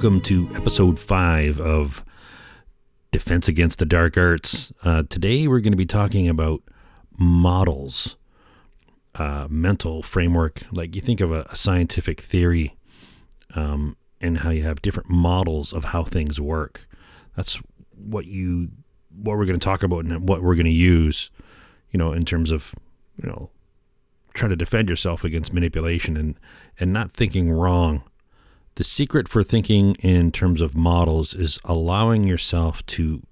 welcome to episode 5 of Defense Against the Dark Arts. Today we're going to be talking about models, mental framework. Like you think of a scientific theory and how you have different models of how things work. That's what we're going to talk about and what we're going to use, in terms of, trying to defend yourself against manipulation and not thinking wrong. The secret for thinking in terms of models is allowing yourself to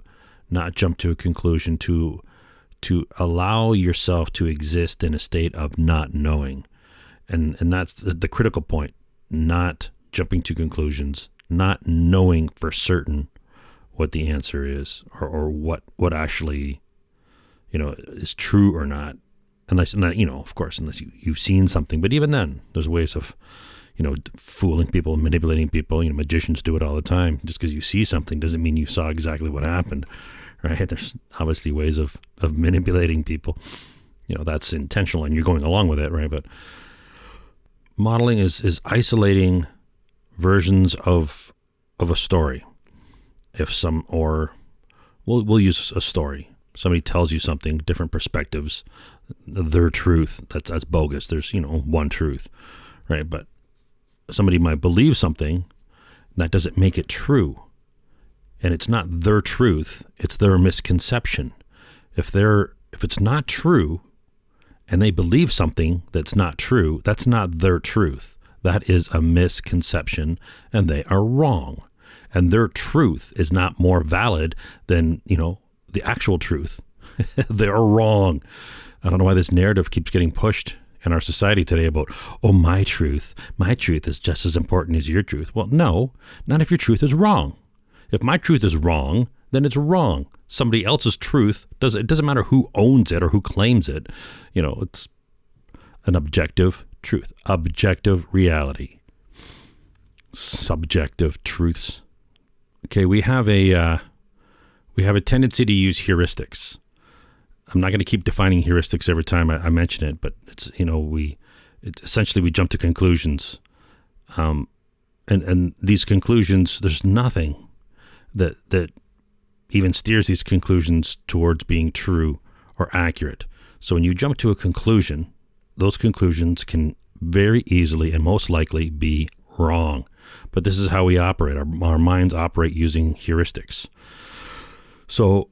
not jump to a conclusion, to allow yourself to exist in a state of not knowing. And that's the critical point, not jumping to conclusions, not knowing for certain what the answer is or what actually, is true or not. Unless, of course, unless you've seen something. But even then, there's ways of, fooling people, manipulating people. Magicians do it all the time. Just because you see something doesn't mean you saw exactly what happened, right? There's obviously ways of manipulating people. That's intentional and you're going along with it, right? But modeling is isolating versions of a story. We'll use a story. Somebody tells you something, different perspectives, their truth. That's bogus. There's, one truth, right? But somebody might believe something, that doesn't make it true. And it's not their truth, it's their misconception. If it's not true and they believe something that's not true, that's not their truth. That is a misconception and they are wrong. And their truth is not more valid than, the actual truth. They're wrong. I don't know why this narrative keeps getting pushed in our society today about, my truth is just as important as your truth. Well, no, not if your truth is wrong. If my truth is wrong, then it's wrong. Somebody else's truth, it doesn't matter who owns it or who claims it. It's an objective truth, objective reality, subjective truths. Okay, we have a tendency to use heuristics. I'm not going to keep defining heuristics every time I mention it, but it's, essentially we jump to conclusions. And these conclusions, there's nothing that even steers these conclusions towards being true or accurate. So when you jump to a conclusion, those conclusions can very easily and most likely be wrong. But this is how we operate. Our minds operate using heuristics. So,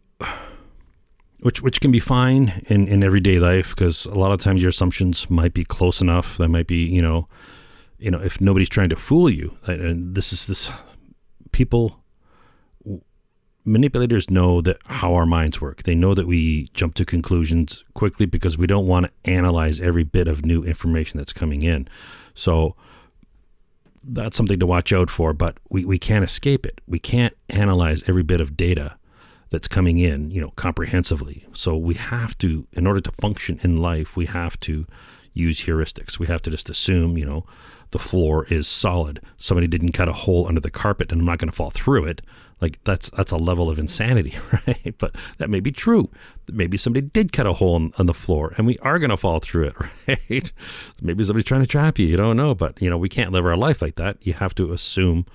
which can be fine in everyday life, because a lot of times your assumptions might be close enough. That might be, if nobody's trying to fool you. And manipulators know that how our minds work. They know that we jump to conclusions quickly because we don't want to analyze every bit of new information that's coming in. So that's something to watch out for, but we can't escape it. We can't analyze every bit of data that's coming in, comprehensively. So we have to, in order to function in life, we have to use heuristics. We have to just assume, the floor is solid. Somebody didn't cut a hole under the carpet and I'm not going to fall through it. Like that's a level of insanity, right? But that may be true. Maybe somebody did cut a hole on the floor and we are going to fall through it, right? Maybe somebody's trying to trap you. You don't know, but we can't live our life like that. You have to assume,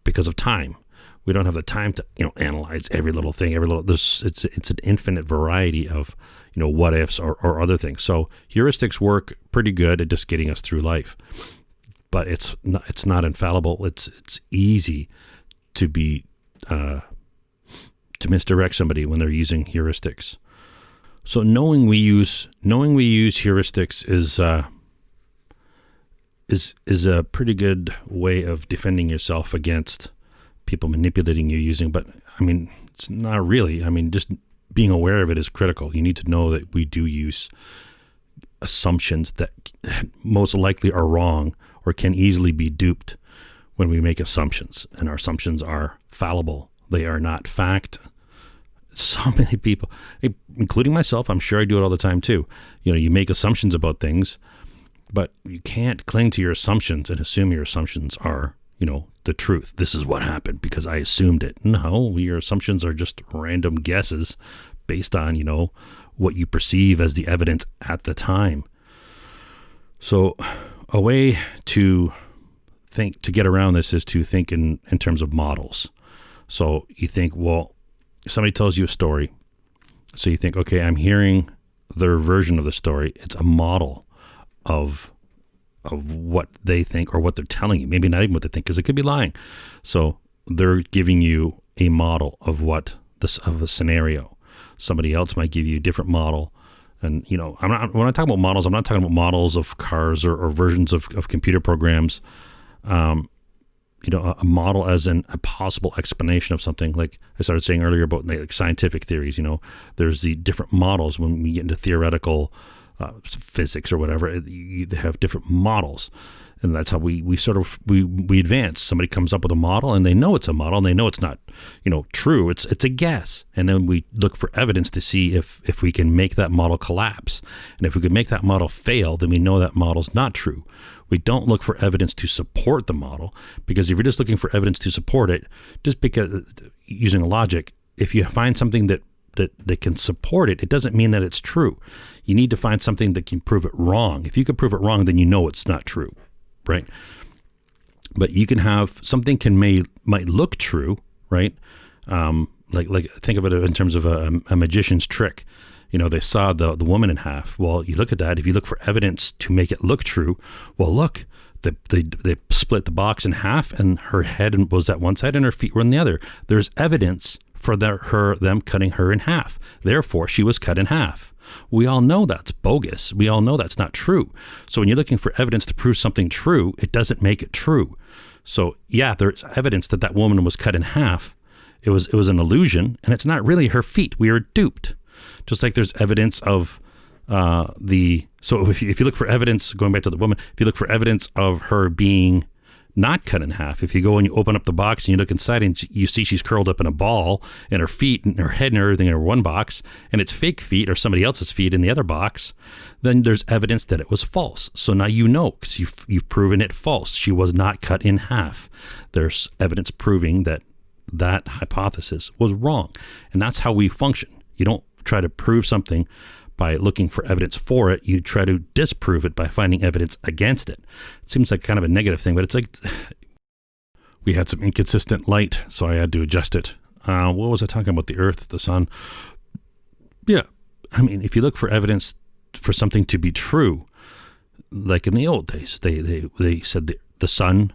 because of time. We don't have the time to, analyze every little thing, it's an infinite variety of, what ifs or other things. So heuristics work pretty good at just getting us through life, but it's not infallible. It's easy to to misdirect somebody when they're using heuristics. So knowing we use heuristics is a pretty good way of defending yourself against people manipulating you using, but it's not really. Just being aware of it is critical. You need to know that we do use assumptions that most likely are wrong or can easily be duped when we make assumptions, and our assumptions are fallible. They are not fact. So many people, including myself, I'm sure I do it all the time too. You make assumptions about things, but you can't cling to your assumptions and assume your assumptions are, the truth. This is what happened because I assumed it. No, your assumptions are just random guesses based on, what you perceive as the evidence at the time. So a way to think to get around this is to think in terms of models. So you think, well, somebody tells you a story. So you think, okay, I'm hearing their version of the story. It's a model of what they think or what they're telling you. Maybe not even what they think, because it could be lying. So they're giving you a model of of a scenario. Somebody else might give you a different model. And, when I talk about models, I'm not talking about models of cars or versions of computer programs. A model as in a possible explanation of something. Like I started saying earlier about like scientific theories, there's the different models when we get into theoretical physics or whatever. You have different models. And that's how we advance. Somebody comes up with a model and they know it's a model and they know it's not, true. It's a guess. And then we look for evidence to see if we can make that model collapse. And if we could make that model fail, then we know that model's not true. We don't look for evidence to support the model, because if you're just looking for evidence to support it, just because using logic, if you find something that can support it, it doesn't mean that it's true. You need to find something that can prove it wrong. If you can prove it wrong, then you know it's not true. Right. But you can have something might look true, right? Like think of it in terms of a magician's trick. They saw the woman in half. Well, you look at that. If you look for evidence to make it look true, well, look, they split the box in half, and her head was at one side and her feet were on the other. There's evidence for them cutting her in half. Therefore, she was cut in half. We all know that's bogus. We all know that's not true. So when you're looking for evidence to prove something true, it doesn't make it true. So yeah, there's evidence that woman was cut in half. It was an illusion, and it's not really her feet. We are duped. Just like there's evidence of so if you look for evidence, going back to the woman, if you look for evidence of her being not cut in half, if you go and you open up the box and you look inside and you see she's curled up in a ball, and her feet and her head and everything in one box, and it's fake feet or somebody else's feet in the other box, then there's evidence that it was false. So now because you've proven it false. She was not cut in half. There's evidence proving that hypothesis was wrong. And that's how we function. You don't try to prove something by looking for evidence for it. You try to disprove it by finding evidence against it. It seems like kind of a negative thing, but it's like we had some inconsistent light, so I had to adjust it. What was I talking about? The earth, the sun. Yeah. I mean, if you look for evidence for something to be true, like in the old days, they said the sun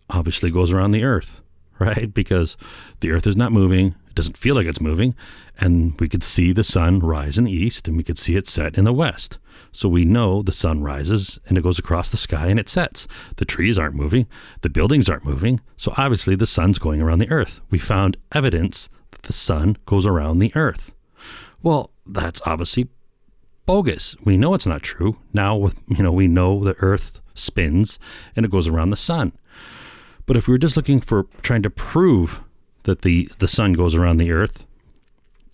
obviously goes around the earth, right? Because the earth is not moving. Doesn't feel like it's moving, and we could see the sun rise in the east and we could see it set in the west. So we know the sun rises and it goes across the sky and it sets. The trees aren't moving, the buildings aren't moving, so obviously the sun's going around the earth. We found evidence that the sun goes around the earth. Well, that's obviously bogus. We know it's not true. Now we know the earth spins and it goes around the sun. But if we were just looking for trying to prove that the sun goes around the earth,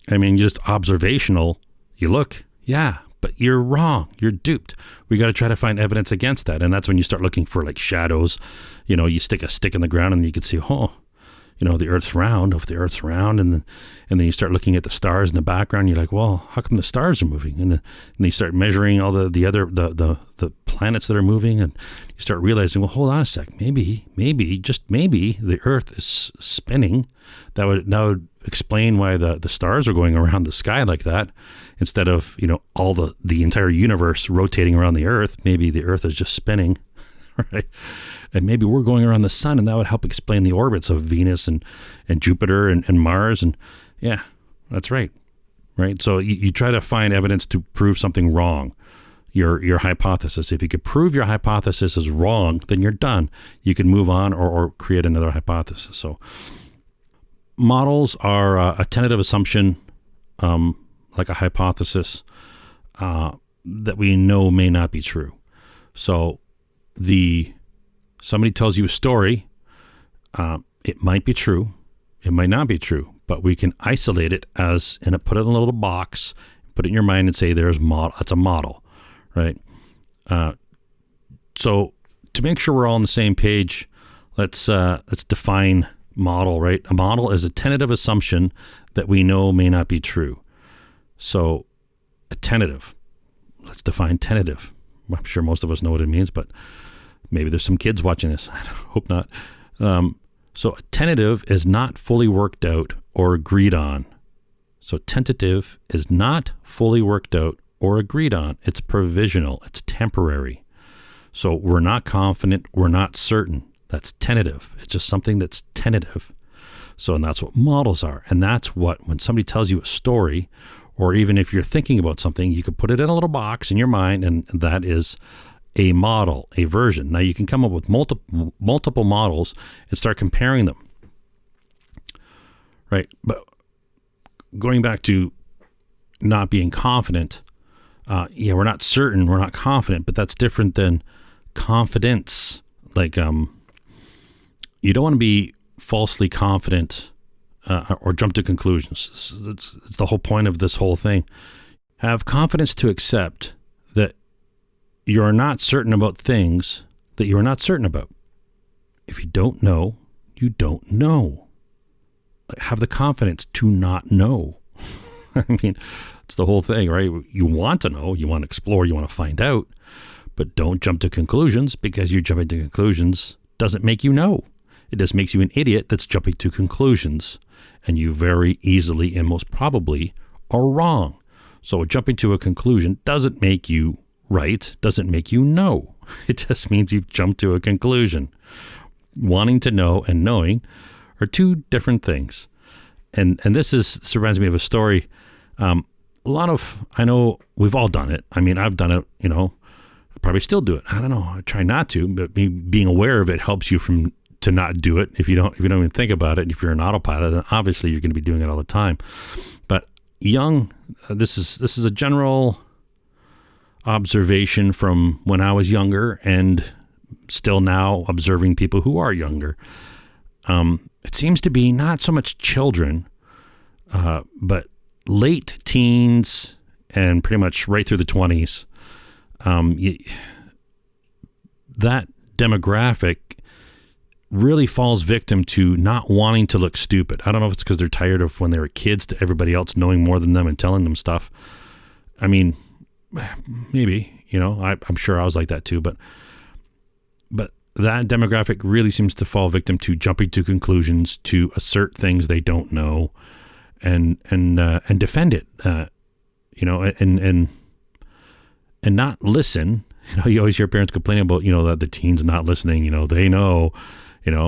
I mean, just observational, you look, yeah, but you're wrong. You're duped. We got to try to find evidence against that. And that's when you start looking for like shadows. You stick a stick in the ground and you can see, the earth's round. If the earth's round, and then you start looking at the stars in the background, you're like, well, how come the stars are moving? And then you start measuring all the other planets that are moving, and you start realizing, well, hold on a sec, maybe just maybe the earth is spinning. That would explain why the stars are going around the sky like that, instead of all the entire universe rotating around the earth. Maybe the earth is just spinning. Right. And maybe we're going around the sun, and that would help explain the orbits of Venus and Jupiter and Mars. And yeah, that's right. Right. So you try to find evidence to prove something wrong, your hypothesis. If you could prove your hypothesis is wrong, then you're done. You can move on or create another hypothesis. So models are a tentative assumption, like a hypothesis, that we know may not be true. So somebody tells you a story, it might be true, it might not be true, but we can isolate it and put it in a little box, put it in your mind and say that's a model, right? So to make sure we're all on the same page, let's define model, right? A model is a tentative assumption that we know may not be true. So a tentative, let's define tentative. I'm sure most of us know what it means, but Maybe there's some kids watching this. I hope not. So tentative is not fully worked out or agreed on. So tentative is not fully worked out or agreed on. It's provisional. It's temporary. So we're not confident. We're not certain. That's tentative. It's just something that's tentative. So, and that's what models are. And that's what, when somebody tells you a story, or even if you're thinking about something, you could put it in a little box in your mind, and that is a model, a version. Now you can come up with multiple models and start comparing them. Right? But going back to not being confident, we're not certain, we're not confident, but that's different than confidence. Like, you don't want to be falsely confident or jump to conclusions. It's the whole point of this whole thing. Have confidence to accept that you are not certain about things that you are not certain about. If you don't know, you don't know. Have the confidence to not know. I mean, it's the whole thing, right? You want to know, you want to explore, you want to find out, but don't jump to conclusions, because you jumping to conclusions doesn't make you know. It just makes you an idiot that's jumping to conclusions, and you very easily and most probably are wrong. So jumping to a conclusion doesn't make you right, doesn't make you know. It just means you've jumped to a conclusion. Wanting to know and knowing are two different things. And this reminds me of a story. I know we've all done it. I mean, I've done it, I probably still do it. I don't know. I try not to, but being aware of it helps you to not do it. If you don't even think about it, if you're an autopilot, then obviously you're going to be doing it all the time. But this is a general observation from when I was younger, and still now observing people who are younger. It seems to be not so much children, but late teens and pretty much right through the 20s. That demographic really falls victim to not wanting to look stupid. I don't know if it's because they're tired of when they were kids to everybody else knowing more than them and telling them stuff. I mean, maybe, I'm sure I was like that too, but that demographic really seems to fall victim to jumping to conclusions, to assert things they don't know, and defend it, and not listen. You always hear parents complaining about, that the teens not listening, they know,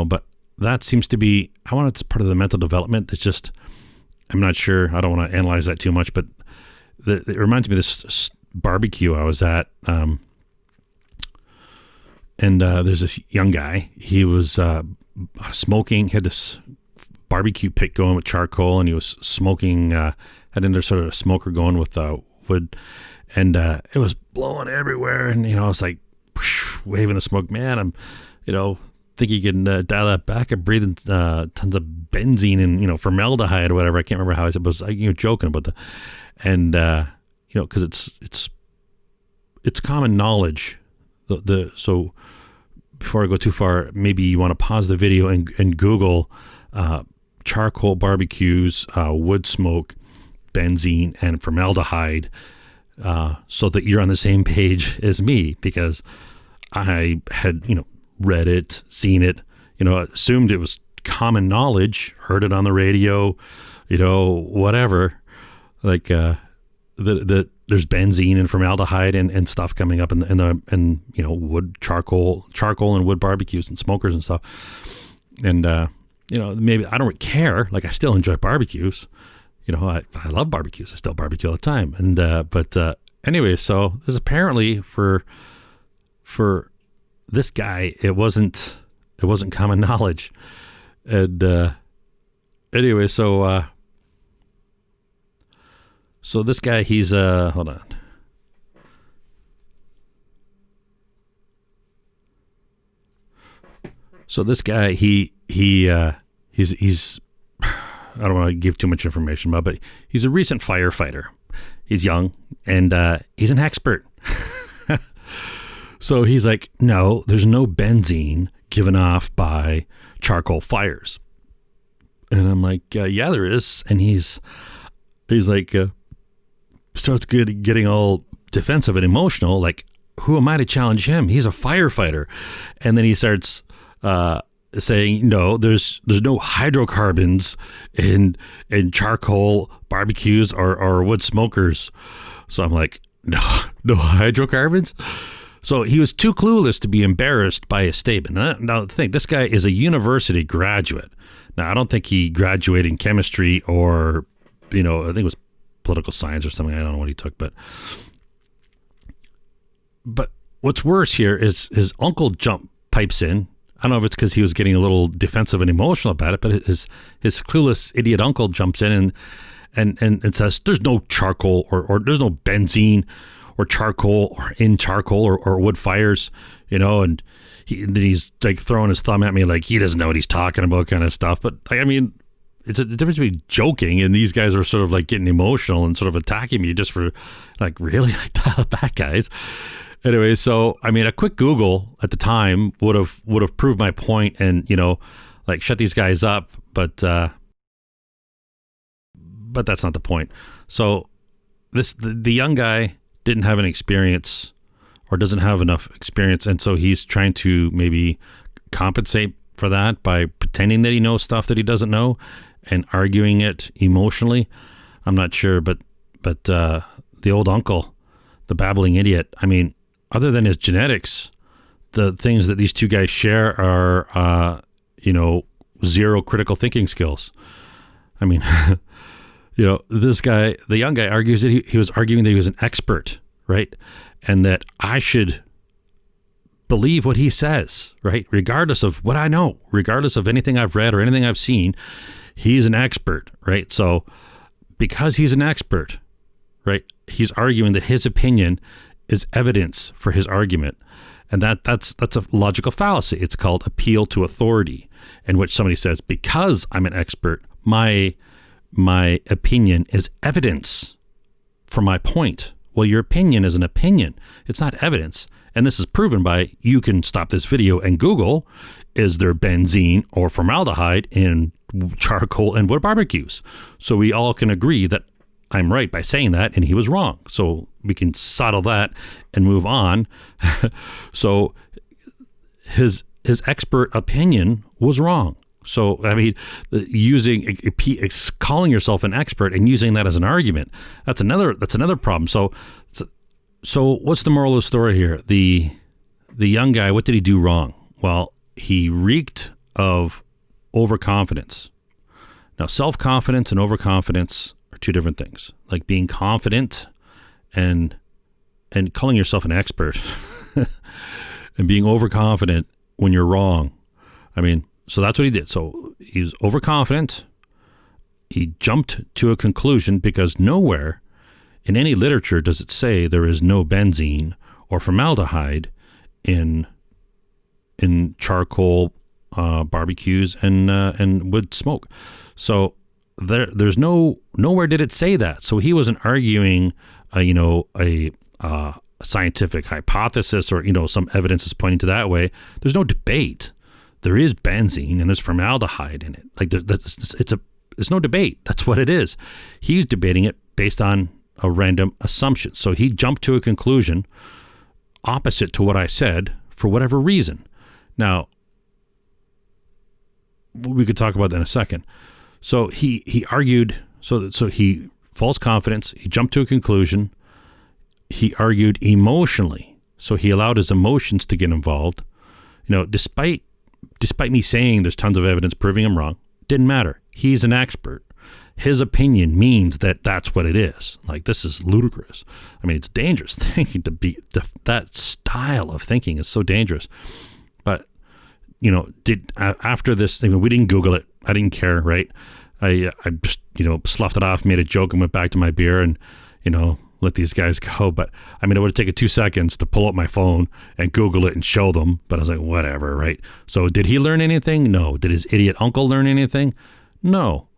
but that seems to be, I want it's part of the mental development. It's just, I'm not sure. I don't want to analyze that too much, but it reminds me of this barbecue I was at, and there's this young guy. He was smoking, had this barbecue pit going with charcoal, and he was smoking, had another sort of smoker going with wood, and it was blowing everywhere, and I was like waving the smoke. Man, I'm think you can dial that back. I'm breathing tons of benzene and formaldehyde or whatever. I can't remember how I said, but I was joking about and because it's common knowledge. So before I go too far, maybe you want to pause the video and Google charcoal barbecues, wood smoke, benzene, and formaldehyde, so that you're on the same page as me, because I had, read it, seen it, assumed it was common knowledge, heard it on the radio, whatever, like, the there's benzene and formaldehyde and stuff coming up in the wood, charcoal and wood barbecues and smokers and stuff. And, maybe I don't care. Like, I still enjoy barbecues. I love barbecues. I still barbecue all the time. And, but anyway, so there's apparently for this guy, it wasn't common knowledge. And, anyway, so this guy, he's, hold on. So this guy, he's, I don't want to give too much information about, but he's a recent firefighter. He's young, and he's an expert. So he's like, no, there's no benzene given off by charcoal fires. And I'm like, yeah, there is. And he's like, starts getting all defensive and emotional. Like, who am I to challenge him? He's a firefighter. And then he starts saying, no, there's no hydrocarbons in charcoal barbecues or wood smokers. So I'm like, no hydrocarbons? So he was too clueless to be embarrassed by his statement. Now think, this guy is a university graduate. Now, I don't think he graduated in chemistry or, I think it was political science or something. I don't know what he took, but what's worse here is his uncle pipes in. I don't know if it's because he was getting a little defensive and emotional about it, but his clueless idiot uncle jumps in and says, there's no charcoal or there's no benzene or charcoal or in charcoal or wood fires, and he's like throwing his thumb at me like he doesn't know what he's talking about kind of stuff. But it's a difference between joking and these guys are sort of like getting emotional and sort of attacking me just for like, really? Like, dial it back, guys. Anyway, so, a quick Google at the time would have proved my point and, like shut these guys up. But that's not the point. So the young guy didn't have any experience or doesn't have enough experience. And so he's trying to maybe compensate for that by pretending that he knows stuff that he doesn't know and arguing it emotionally. I'm not sure, but the old uncle, the babbling idiot, other than his genetics, the things that these two guys share are, zero critical thinking skills. This guy, the young guy, argues that he was arguing that he was an expert, right? And that I should believe what he says, right? Regardless of what I know, regardless of anything I've read or anything I've seen, he's an expert, right? So because he's an expert, right, he's arguing that his opinion is evidence for his argument. And that's a logical fallacy. It's called appeal to authority, in which somebody says, because I'm an expert, my opinion is evidence for my point. Well, your opinion is an opinion. It's not evidence. And this is proven by, you can stop this video and Google, is there benzene or formaldehyde in charcoal and wood barbecues? So we all can agree that I'm right by saying that and he was wrong. So we can settle that and move on. So his expert opinion was wrong. So, calling yourself an expert and using that as an argument, that's another problem. So what's the moral of the story here? The young guy, what did he do wrong? Well, he reeked of overconfidence. Now, self-confidence and overconfidence are two different things. Like being confident and calling yourself an expert and being overconfident when you're wrong. So that's what he did. So he was overconfident. He jumped to a conclusion because nowhere in any literature does it say there is no benzene or formaldehyde in charcoal barbecues and wood smoke. So there's nowhere did it say that. So he wasn't arguing a scientific hypothesis or some evidence is pointing to that way. There's no debate. There is benzene and there's formaldehyde in it. Like it's no debate. That's what it is. He's debating it based on a random assumption. So he jumped to a conclusion opposite to what I said for whatever reason. Now, we could talk about that in a second. So he argued. So he false confidence. He jumped to a conclusion. He argued emotionally. So he allowed his emotions to get involved. Despite me saying there's tons of evidence proving him wrong, didn't matter. He's an expert. His opinion means that that's what it is. Like, this is ludicrous. It's dangerous thinking that style of thinking is so dangerous. But, after this, we didn't Google it. I didn't care, right? I just, sloughed it off, made a joke and went back to my beer and, let these guys go. But it would have taken 2 seconds to pull up my phone and Google it and show them. But I was like, whatever, right? So did he learn anything? No. Did his idiot uncle learn anything? No.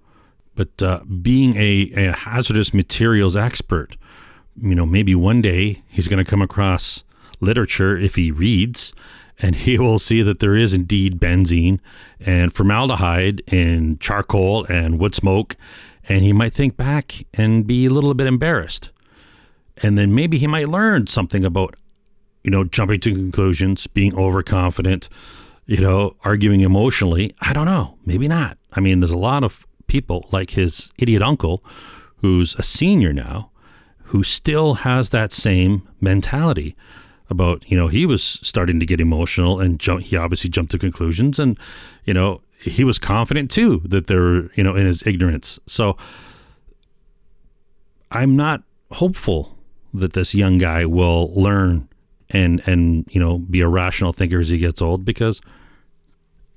But being a hazardous materials expert, maybe one day he's going to come across literature if he reads, and he will see that there is indeed benzene and formaldehyde in charcoal and wood smoke, and he might think back and be a little bit embarrassed. And then maybe he might learn something about, jumping to conclusions, being overconfident, arguing emotionally. I don't know. Maybe not. I mean, there's a lot of people like his idiot uncle, who's a senior now, who still has that same mentality about, he was starting to get emotional and he obviously jumped to conclusions, and, he was confident too that they're, in his ignorance. So I'm not hopeful that this young guy will learn and be a rational thinker as he gets old because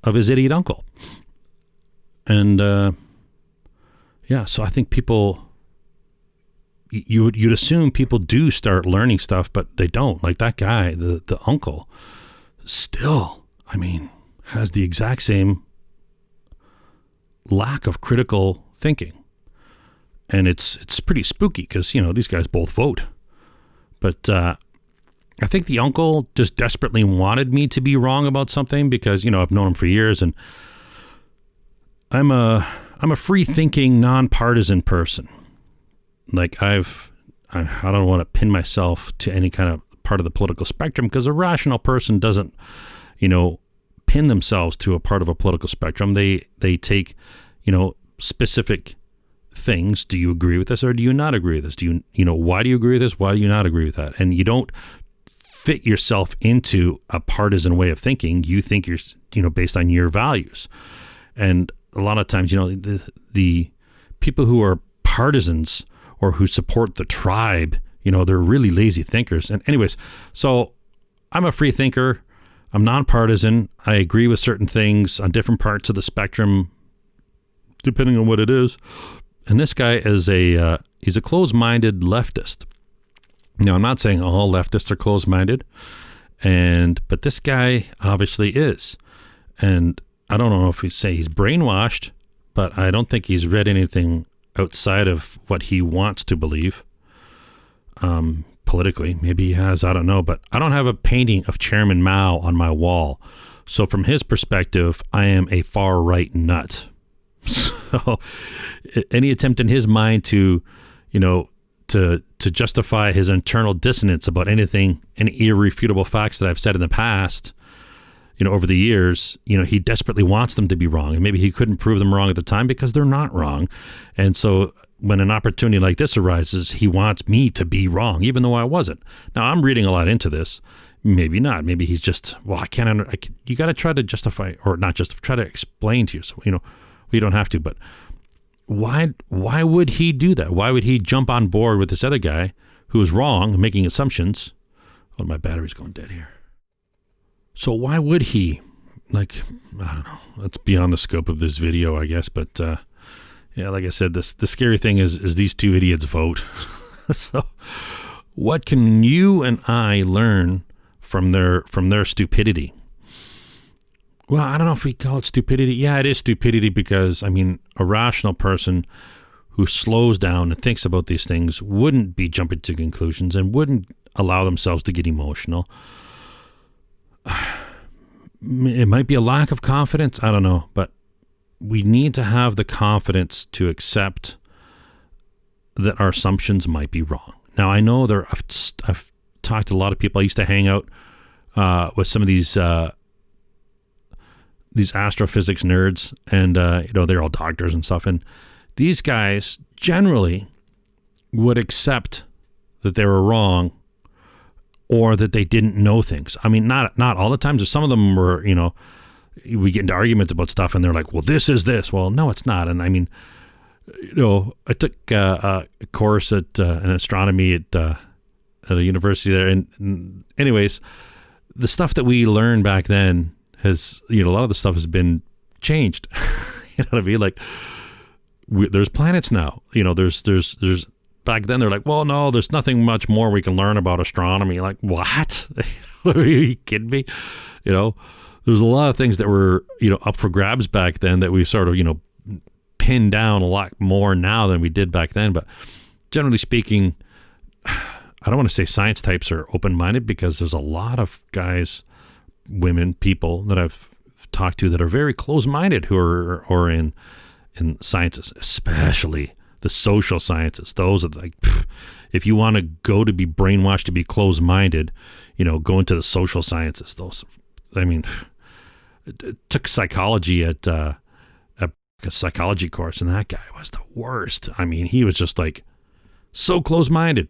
of his idiot uncle. And so I think people, you'd assume people do start learning stuff, but they don't. Like that guy, the uncle, still, has the exact same lack of critical thinking. And it's pretty spooky because, these guys both vote. But I think the uncle just desperately wanted me to be wrong about something because, I've known him for years, and I'm a free-thinking, nonpartisan person. Like I don't want to pin myself to any kind of part of the political spectrum because a rational person doesn't, pin themselves to a part of a political spectrum. They take, specific things. Do you agree with this or do you not agree with this? Do you, why do you agree with this? Why do you not agree with that? And you don't fit yourself into a partisan way of thinking. You think you're, based on your values. And a lot of times, the people who are partisans or who support the tribe, they're really lazy thinkers. And anyways, so I'm a free thinker. I'm nonpartisan. I agree with certain things on different parts of the spectrum, depending on what it is. And this guy is he's a closed-minded leftist. Now, I'm not saying all leftists are closed-minded, but this guy obviously is. And I don't know if you say he's brainwashed, but I don't think he's read anything outside of what he wants to believe. Politically, maybe he has, I don't know, but I don't have a painting of Chairman Mao on my wall. So from his perspective, I am a far right nut. So any attempt in his mind to justify his internal dissonance about anything, any irrefutable facts that I've said in the past, over the years, he desperately wants them to be wrong. And maybe he couldn't prove them wrong at the time because they're not wrong. And so when an opportunity like this arises, he wants me to be wrong, even though I wasn't. Now, I'm reading a lot into this. Maybe not. Maybe he's just, I can't, you got to try to justify, or not just try to explain to you. So, you don't have to, but why would he do that? Why would he jump on board with this other guy who is wrong, making assumptions? Oh, my battery's going dead here. So why would he, I don't know, that's beyond the scope of this video, I guess. But like I said, the scary thing is these two idiots vote. So what can you and I learn from their stupidity? Well, I don't know if we call it stupidity. Yeah, it is stupidity because, a rational person who slows down and thinks about these things wouldn't be jumping to conclusions and wouldn't allow themselves to get emotional. It might be a lack of confidence. I don't know. But we need to have the confidence to accept that our assumptions might be wrong. Now, I know I've talked to a lot of people. I used to hang out with some of these astrophysics nerds, and they're all doctors and stuff, and these guys generally would accept that they were wrong or that they didn't know things. Not all the time. So some of them were, we get into arguments about stuff and they're like, well, this is this. Well, no, it's not. And I took a course in astronomy at a university there, and anyways, the stuff that we learned back then has, a lot of the stuff has been changed. You know what I mean? Like, there's planets now. There's back then they're like, well, no, there's nothing much more we can learn about astronomy. Like, what? Are you kidding me? There's a lot of things that were, up for grabs back then that we sort of, pinned down a lot more now than we did back then. But generally speaking, I don't want to say science types are open-minded because there's a lot of guys, women, people that I've talked to that are very close-minded who are in sciences, especially The social sciences, those are like, if you want to go to be brainwashed to be closed-minded, go into the social sciences. Those, I mean, it took psychology at a psychology course, and that guy was the worst. I mean, he was just like so closed-minded.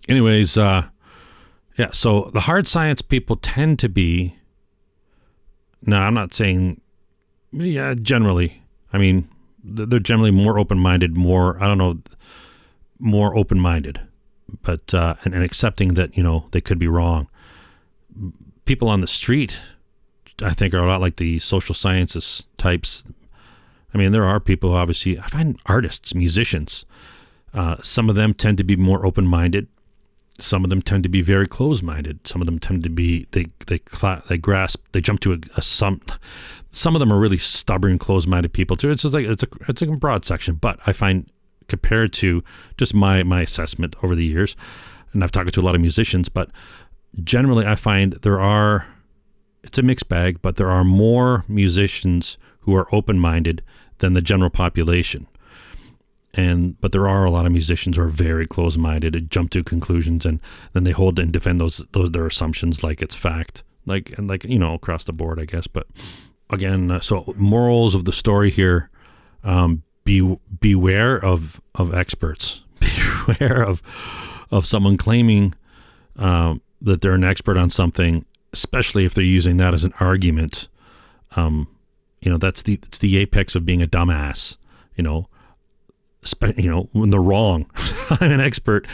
Anyways, so the hard science people tend to be, now I'm not saying, generally, I mean, they're generally more open-minded, more open-minded, but, and accepting that, they could be wrong. People on the street, I think, are a lot like the social sciences types. I mean, there are people who obviously, I find artists, musicians, some of them tend to be more open-minded. Some of them tend to be very closed-minded. Some of them tend to be, they grasp, they jump to some of them are really stubborn, closed-minded people too. It's just like, it's a broad section, but I find, compared to just my assessment over the years, and I've talked to a lot of musicians, but generally I find it's a mixed bag, but there are more musicians who are open-minded than the general population. But there are a lot of musicians who are very closed-minded and jump to conclusions, and then they hold and defend those their assumptions like it's fact, like across the board, I guess. But again, so morals of the story here: beware of experts. Beware of someone claiming that they're an expert on something, especially if they're using that as an argument. It's the apex of being a dumbass. When they're wrong. I'm an expert.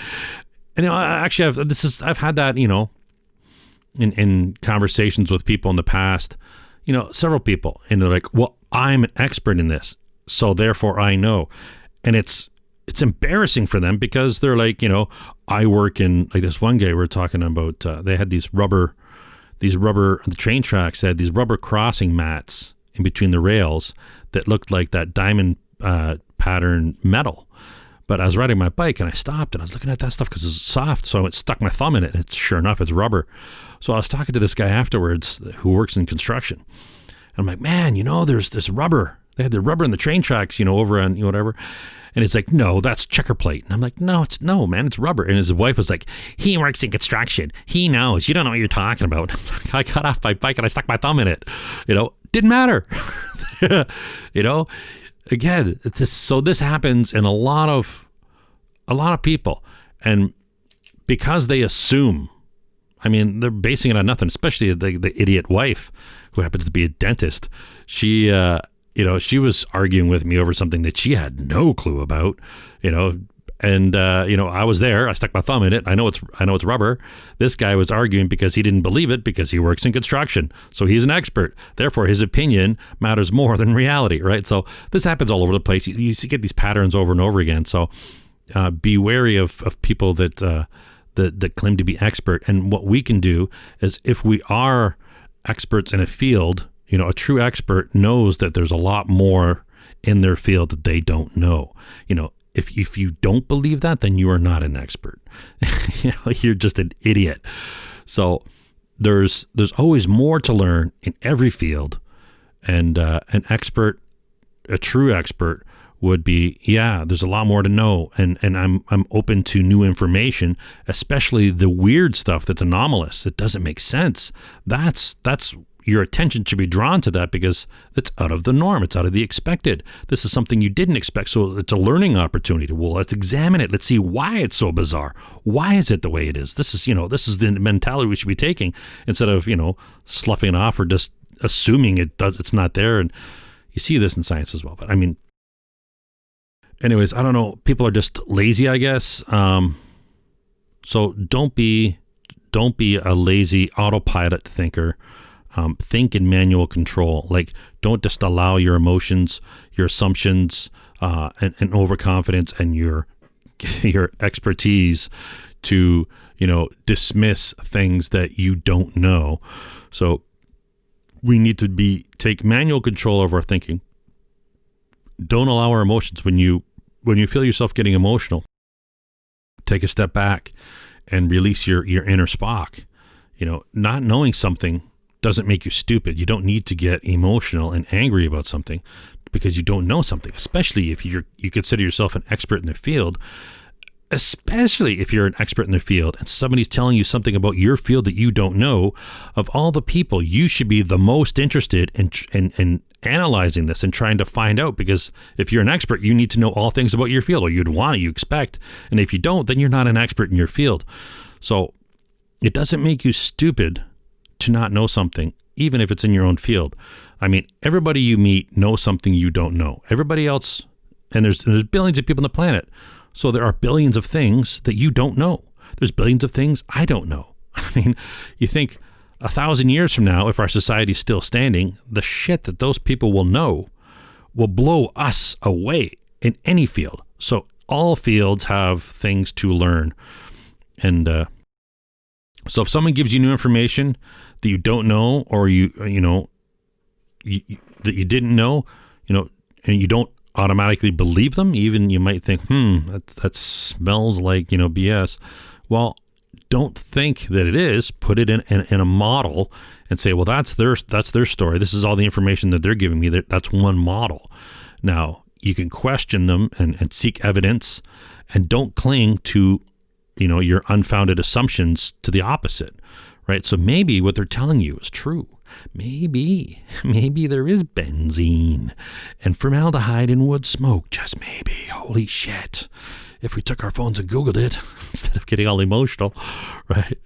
And I've had that, in conversations with people in the past, several people, and they're like, well, I'm an expert in this, so therefore I know. And it's embarrassing for them because they're like, I work in, like this one guy we were talking about, they had the train tracks had these rubber crossing mats in between the rails that looked like that diamond pattern metal. But I was riding my bike and I stopped and I was looking at that stuff because it's soft, so I stuck my thumb in it, and it's sure enough, it's rubber. So I was talking to this guy afterwards who works in construction, and I'm like, man, there's this rubber. They had the rubber in the train tracks, over on whatever. And it's like, no, that's checker plate. And I'm like, no, man, it's rubber. And his wife was like, he works in construction, he knows, you don't know what you're talking about. I got off my bike and I stuck my thumb in it. Didn't matter. Again, this happens in a lot of people, and because they assume, I mean, they're basing it on nothing. Especially the idiot wife, who happens to be a dentist. She was arguing with me over something that she had no clue about, And I was there. I stuck my thumb in it. I know it's rubber. This guy was arguing because he didn't believe it because he works in construction. So he's an expert. Therefore, his opinion matters more than reality, right? So this happens all over the place. You get these patterns over and over again. So be wary of people that claim to be expert. And what we can do is, if we are experts in a field, a true expert knows that there's a lot more in their field that they don't know. If you don't believe that, then you are not an expert. You're just an idiot. So there's always more to learn in every field, and an expert, a true expert, would be, there's a lot more to know, and I'm open to new information, especially the weird stuff that's anomalous. It doesn't make sense. That's your attention should be drawn to that because it's out of the norm. It's out of the expected. This is something you didn't expect. So it's a learning opportunity. Well, let's examine it. Let's see why it's so bizarre. Why is it the way it is? This is the mentality we should be taking, instead of, sloughing it off or just assuming it's not there. And you see this in science as well. But I mean, anyways, I don't know. People are just lazy, I guess. So don't be a lazy autopilot thinker. Think in manual control. Like, don't just allow your emotions, your assumptions, and overconfidence and your expertise to, dismiss things that you don't know. So we need to take manual control of our thinking. Don't allow our emotions. When you feel yourself getting emotional, take a step back and release your inner Spock. Not knowing something doesn't make you stupid. You don't need to get emotional and angry about something, because you don't know something, especially if you consider yourself an expert in the field. Especially if you're an expert in the field and somebody's telling you something about your field that you don't know. Of all the people, you should be the most interested in analyzing this and trying to find out, because if you're an expert, you need to know all things about your field, or you'd want to, you expect. And if you don't, then you're not an expert in your field. So it doesn't make you stupid to not know something, even if it's in your own field. I mean, everybody you meet knows something you don't know. Everybody else, and there's billions of people on the planet. So there are billions of things that you don't know. There's billions of things I don't know. I mean, you think 1,000 years from now, if our society's still standing, the shit that those people will know will blow us away in any field. So all fields have things to learn. And so if someone gives you new information that you don't know, or that you didn't know, and you don't automatically believe them, even you might think, that smells like, BS. Well, don't think that it is. Put it in a model and say, well, that's their story. This is all the information that they're giving me. That's one model. Now, you can question them and seek evidence, and don't cling to, your unfounded assumptions to the opposite, right? So maybe what they're telling you is true. Maybe there is benzene and formaldehyde in wood smoke. Just maybe. Holy shit. If we took our phones and Googled it instead of getting all emotional, right?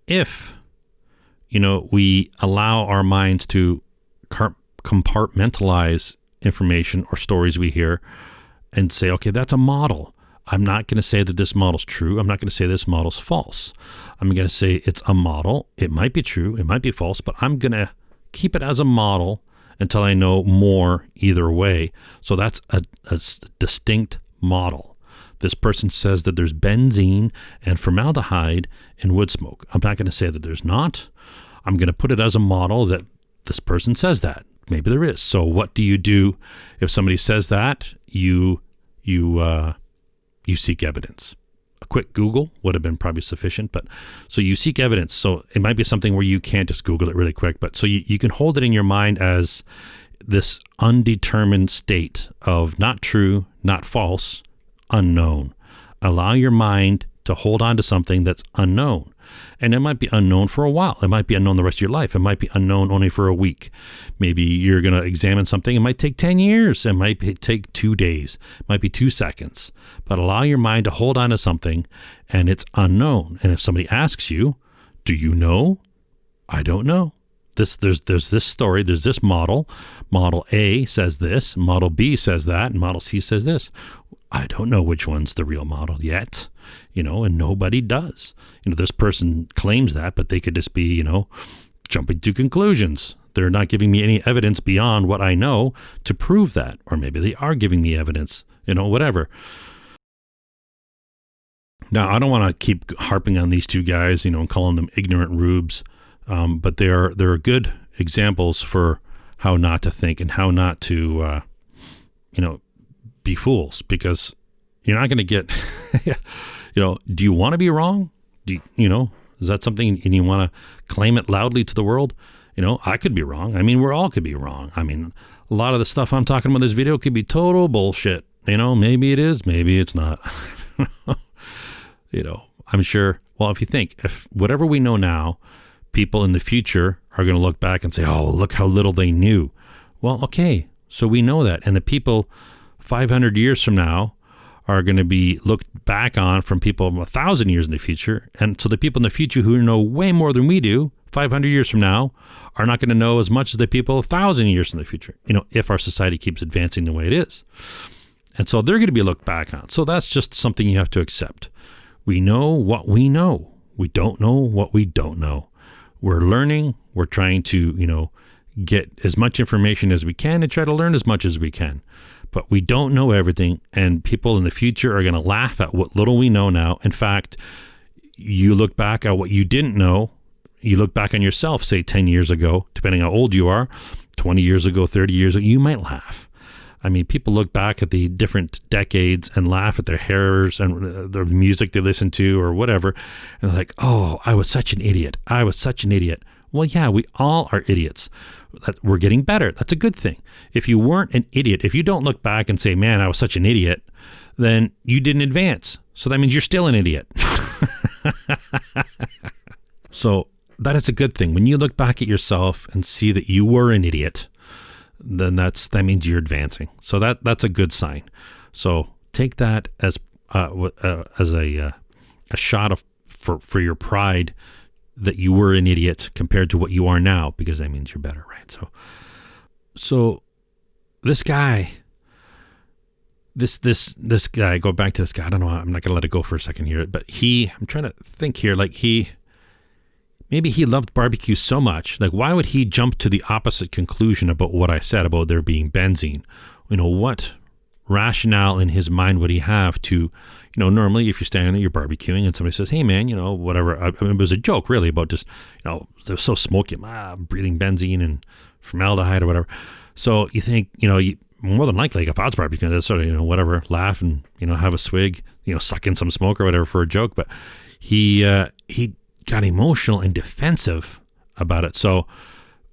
If, we allow our minds to compartmentalize information or stories we hear and say, okay, that's a model. I'm not going to say that this model's true. I'm not going to say this model's false. I'm going to say it's a model. It might be true. It might be false, but I'm going to keep it as a model until I know more either way. So that's a distinct model. This person says that there's benzene and formaldehyde in wood smoke. I'm not going to say that there's not. I'm going to put it as a model that this person says that. Maybe there is. So what do you do if somebody says that? You seek evidence. A quick Google would have been probably sufficient, but so you seek evidence. So it might be something where you can't just Google it really quick, but so you can hold it in your mind as this undetermined state of not true, not false, unknown. Allow your mind to hold on to something that's unknown. And it might be unknown for a while. It might be unknown the rest of your life. It might be unknown only for a week. Maybe you're going to examine something. It might take 10 years. It might take 2 days. It might be 2 seconds. But allow your mind to hold on to something, and it's unknown. And if somebody asks you, do you know? I don't know. There's this story. There's this model. Model A says this. Model B says that. And Model C says this. I don't know which one's the real model yet, and nobody does. This person claims that, but they could just be, jumping to conclusions. They're not giving me any evidence beyond what I know to prove that. Or maybe they are giving me evidence, whatever. Now, I don't want to keep harping on these two guys, and calling them ignorant rubes. But they're good examples for how not to think and how not to, be fools, because you're not going to get, do you want to be wrong? Is that something, and you want to claim it loudly to the world? I could be wrong. I mean, we all could be wrong. I mean, a lot of the stuff I'm talking about in this video could be total bullshit. Maybe it is, maybe it's not. I'm sure. Well, if you think, if whatever we know now, people in the future are going to look back and say, oh, look how little they knew. Well, okay. So we know that. And the people 500 years from now are going to be looked back on from people 1,000 years in the future. And so the people in the future who know way more than we do 500 years from now are not going to know as much as the people 1,000 years in the future, if our society keeps advancing the way it is. And so they're going to be looked back on. So that's just something you have to accept. We know what we know. We don't know what we don't know. We're learning. We're trying to, get as much information as we can and try to learn as much as we can. But we don't know everything, and people in the future are going to laugh at what little we know now. In fact, you look back at what you didn't know. You look back on yourself, say 10 years ago, depending how old you are, 20 years ago, 30 years ago, you might laugh. I mean, people look back at the different decades and laugh at their hairs and the music they listen to or whatever. And they're like, oh, I was such an idiot. I was such an idiot. Well, yeah, we all are idiots. We're getting better. That's a good thing. If you weren't an idiot, if you don't look back and say, man, I was such an idiot, then you didn't advance. So that means you're still an idiot. So that is a good thing. When you look back at yourself and see that you were an idiot, then that means you're advancing. So that's a good sign. So take that as a shot for your pride that you were an idiot compared to what you are now, because that means you're better, right? So this guy, this guy, go back to this guy. I don't know. I'm not gonna let it go for a second here, but I'm trying to think here. Like maybe he loved barbecue so much. Like, why would he jump to the opposite conclusion about what I said about there being benzene? What rationale in his mind would he have to, normally if you're standing there, you're barbecuing and somebody says, hey man, whatever. I mean, it was a joke really about just, they're so smoky, breathing benzene and formaldehyde or whatever. So you think, you more than likely, if I was barbecuing, I'd sort of, whatever, laugh and, have a swig, suck in some smoke or whatever for a joke. But he got emotional and defensive about it. So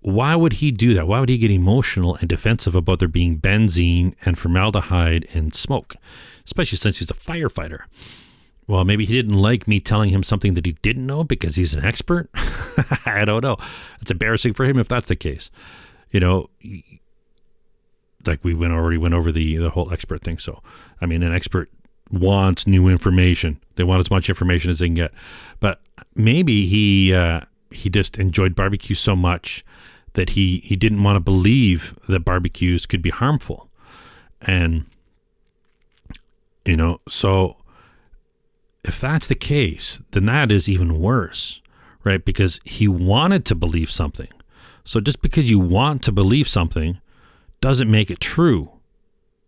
why would he do that? Why would he get emotional and defensive about there being benzene and formaldehyde in smoke, especially since he's a firefighter? Well, maybe he didn't like me telling him something that he didn't know because he's an expert. I don't know. It's embarrassing for him if that's the case. Like we already went over the whole expert thing. So, I mean, an expert wants new information. They want as much information as they can get. But maybe he just enjoyed barbecue so much that he didn't want to believe that barbecues could be harmful. And, so if that's the case, then that is even worse, right? Because he wanted to believe something. So just because you want to believe something doesn't make it true,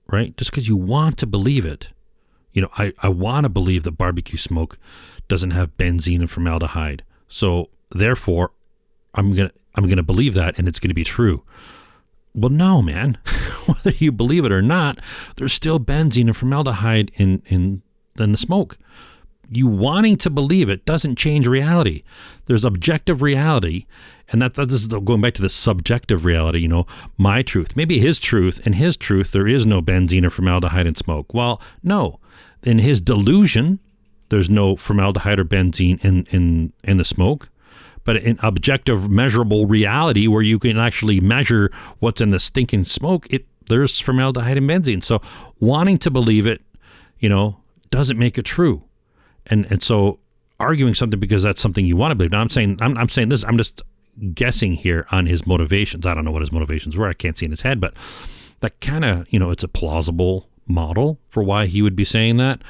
right? Just because you want to believe it. I want to believe that barbecue smoke doesn't have benzene and formaldehyde. So therefore, I'm gonna believe that, and it's gonna be true. Well, no, man. Whether you believe it or not, there's still benzene and formaldehyde in the smoke. You wanting to believe it doesn't change reality. There's objective reality, and this is going back to the subjective reality. My truth, maybe his truth. In his truth, there is no benzene or formaldehyde in smoke. Well, no. In his delusion, there's no formaldehyde or benzene in the smoke. But in objective, measurable reality, where you can actually measure what's in the stinking smoke, there's formaldehyde and benzene. So wanting to believe it, doesn't make it true. And so arguing something because that's something you want to believe. Now I'm saying this. I'm just guessing here on his motivations. I don't know what his motivations were. I can't see in his head, but that kind of, it's a plausible model for why he would be saying that.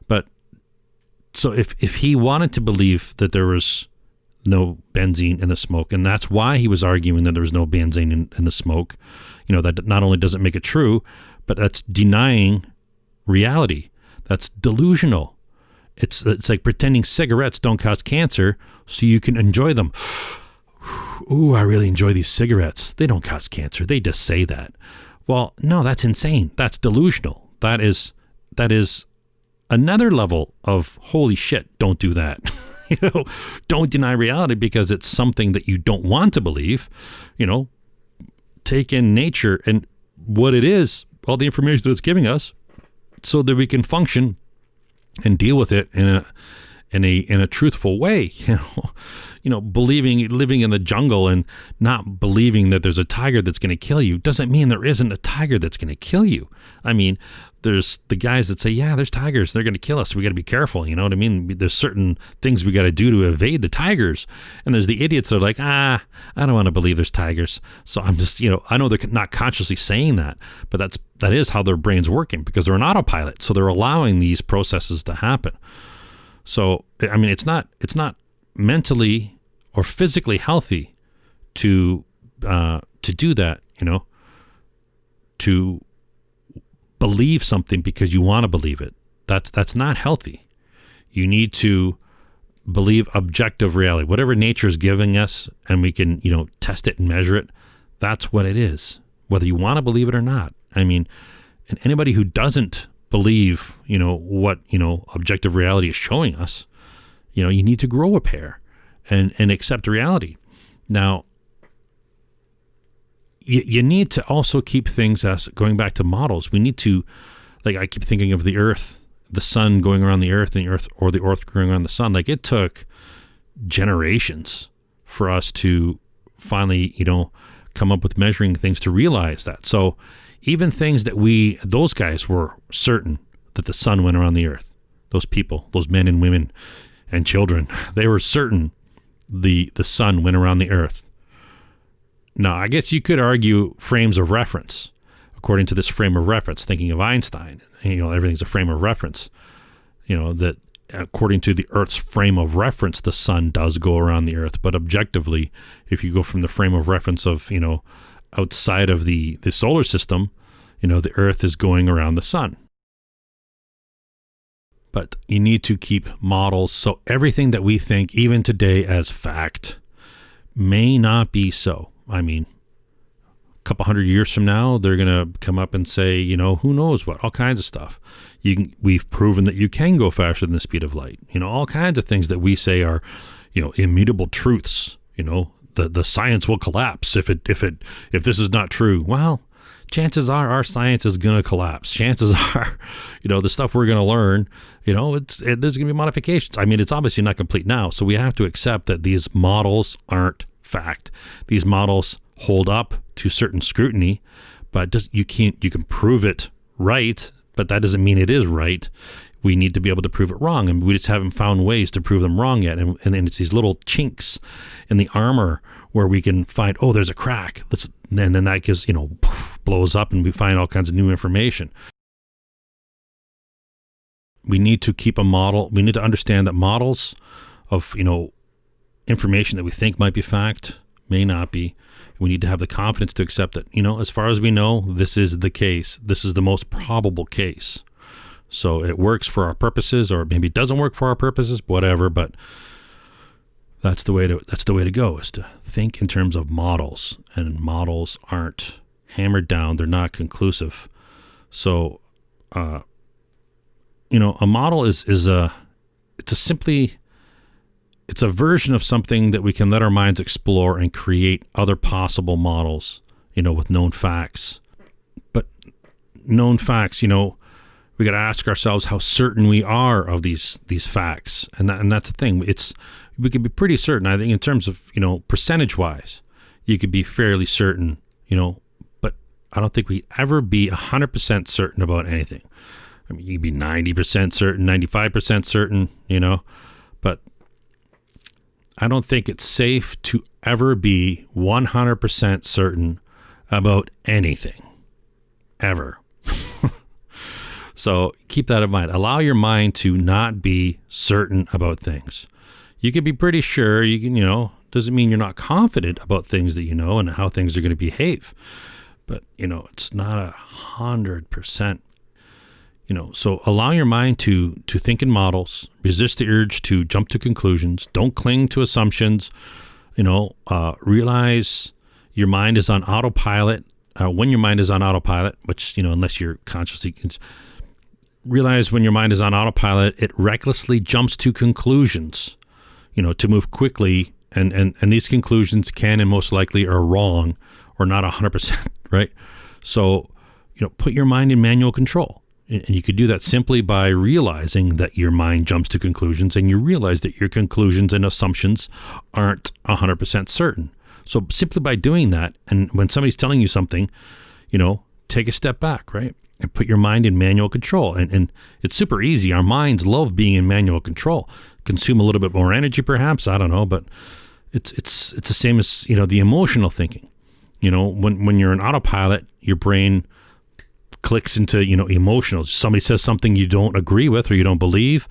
But so if he wanted to believe that there was no benzene in the smoke, and that's why he was arguing that there was no benzene in the smoke, that not only doesn't make it true, but that's denying reality. That's delusional. It's like pretending cigarettes don't cause cancer so you can enjoy them. Ooh, I really enjoy these cigarettes. They don't cause cancer. They just say that. Well, no, that's insane. That's delusional. That is another level of holy shit. Don't do that. Don't deny reality because it's something that you don't want to believe. Take in nature and what it is, all the information that it's giving us, so that we can function and deal with it in a truthful way. Living in the jungle and not believing that there's a tiger that's going to kill you doesn't mean there isn't a tiger that's going to kill you. I mean, there's the guys that say, yeah, there's tigers. They're going to kill us. We got to be careful. You know what I mean? There's certain things we got to do to evade the tigers. And there's the idiots that are like, I don't want to believe there's tigers. So I'm just, I know they're not consciously saying that, but that is how their brain's working because they're an autopilot. So they're allowing these processes to happen. So, I mean, it's not mentally or physically healthy to do that, to believe something because you want to believe it. That's not healthy. You need to believe objective reality. Whatever nature is giving us and we can, test it and measure it, that's what it is, whether you want to believe it or not. I mean, and anybody who doesn't believe, what, objective reality is showing us, you need to grow a pair and accept reality. Now, you need to also keep things as, going back to models, we need to, like, I keep thinking of the Earth, the sun going around the Earth, and the Earth, or the Earth going around the sun. Like, it took generations for us to finally, come up with measuring things to realize that. So even things that those guys were certain that the sun went around the Earth. Those people, those men and women and children, they were certain the sun went around the Earth. Now, I guess you could argue frames of reference. According to this frame of reference, thinking of Einstein, everything's a frame of reference. That according to the Earth's frame of reference, the sun does go around the Earth. But objectively, if you go from the frame of reference of, outside of the solar system, the Earth is going around the sun. But you need to keep models. So everything that we think, even today, as fact, may not be so. I mean, a couple hundred years from now, they're going to come up and say, who knows what, all kinds of stuff. We've proven that you can go faster than the speed of light. All kinds of things that we say are, immutable truths. The science will collapse if this is not true. Well, chances are our science is going to collapse. Chances are, the stuff we're going to learn, there's going to be modifications. I mean, it's obviously not complete now. So we have to accept that these models aren't fact. These models hold up to certain scrutiny, but you can prove it right, but that doesn't mean it is right. We need to be able to prove it wrong, and we just haven't found ways to prove them wrong yet. And then it's these little chinks in the armor where we can find, there's a crack. And then that gives, blows up, and we find all kinds of new information. We need to keep a model. We need to understand that models of, information that we think might be fact may not be. We need to have the confidence to accept that, as far as we know, this is the case. This is the most probable case. So it works for our purposes, or maybe it doesn't work for our purposes, whatever, but that's the way to go, is to think in terms of models, and models aren't hammered down. They're not conclusive. So, a model is a version of something that we can let our minds explore and create other possible models, with known facts. But known facts, we got to ask ourselves how certain we are of these facts. And that's the thing. We could be pretty certain, I think, in terms of, percentage-wise, you could be fairly certain, but I don't think we ever be 100% certain about anything. I mean, you'd be 90% certain, 95% certain, but I don't think it's safe to ever be 100% certain about anything, ever. So keep that in mind. Allow your mind to not be certain about things. You can be pretty sure, you can, doesn't mean you're not confident about things that you know and how things are going to behave. But, it's not 100%. So allow your mind to think in models, resist the urge to jump to conclusions, don't cling to assumptions, realize your mind is on autopilot. When your mind is on autopilot, which, unless you're consciously, realize when your mind is on autopilot, it recklessly jumps to conclusions, to move quickly. And these conclusions can and most likely are wrong or not 100%, right? So, put your mind in manual control. And you could do that simply by realizing that your mind jumps to conclusions, and you realize that your conclusions and assumptions aren't 100% certain. So simply by doing that, and when somebody's telling you something, take a step back, right? And put your mind in manual control. And it's super easy. Our minds love being in manual control. Consume a little bit more energy, perhaps. I don't know, but it's the same as, the emotional thinking. When you're in autopilot, your brain clicks into, emotional. Somebody says something you don't agree with or you don't believe,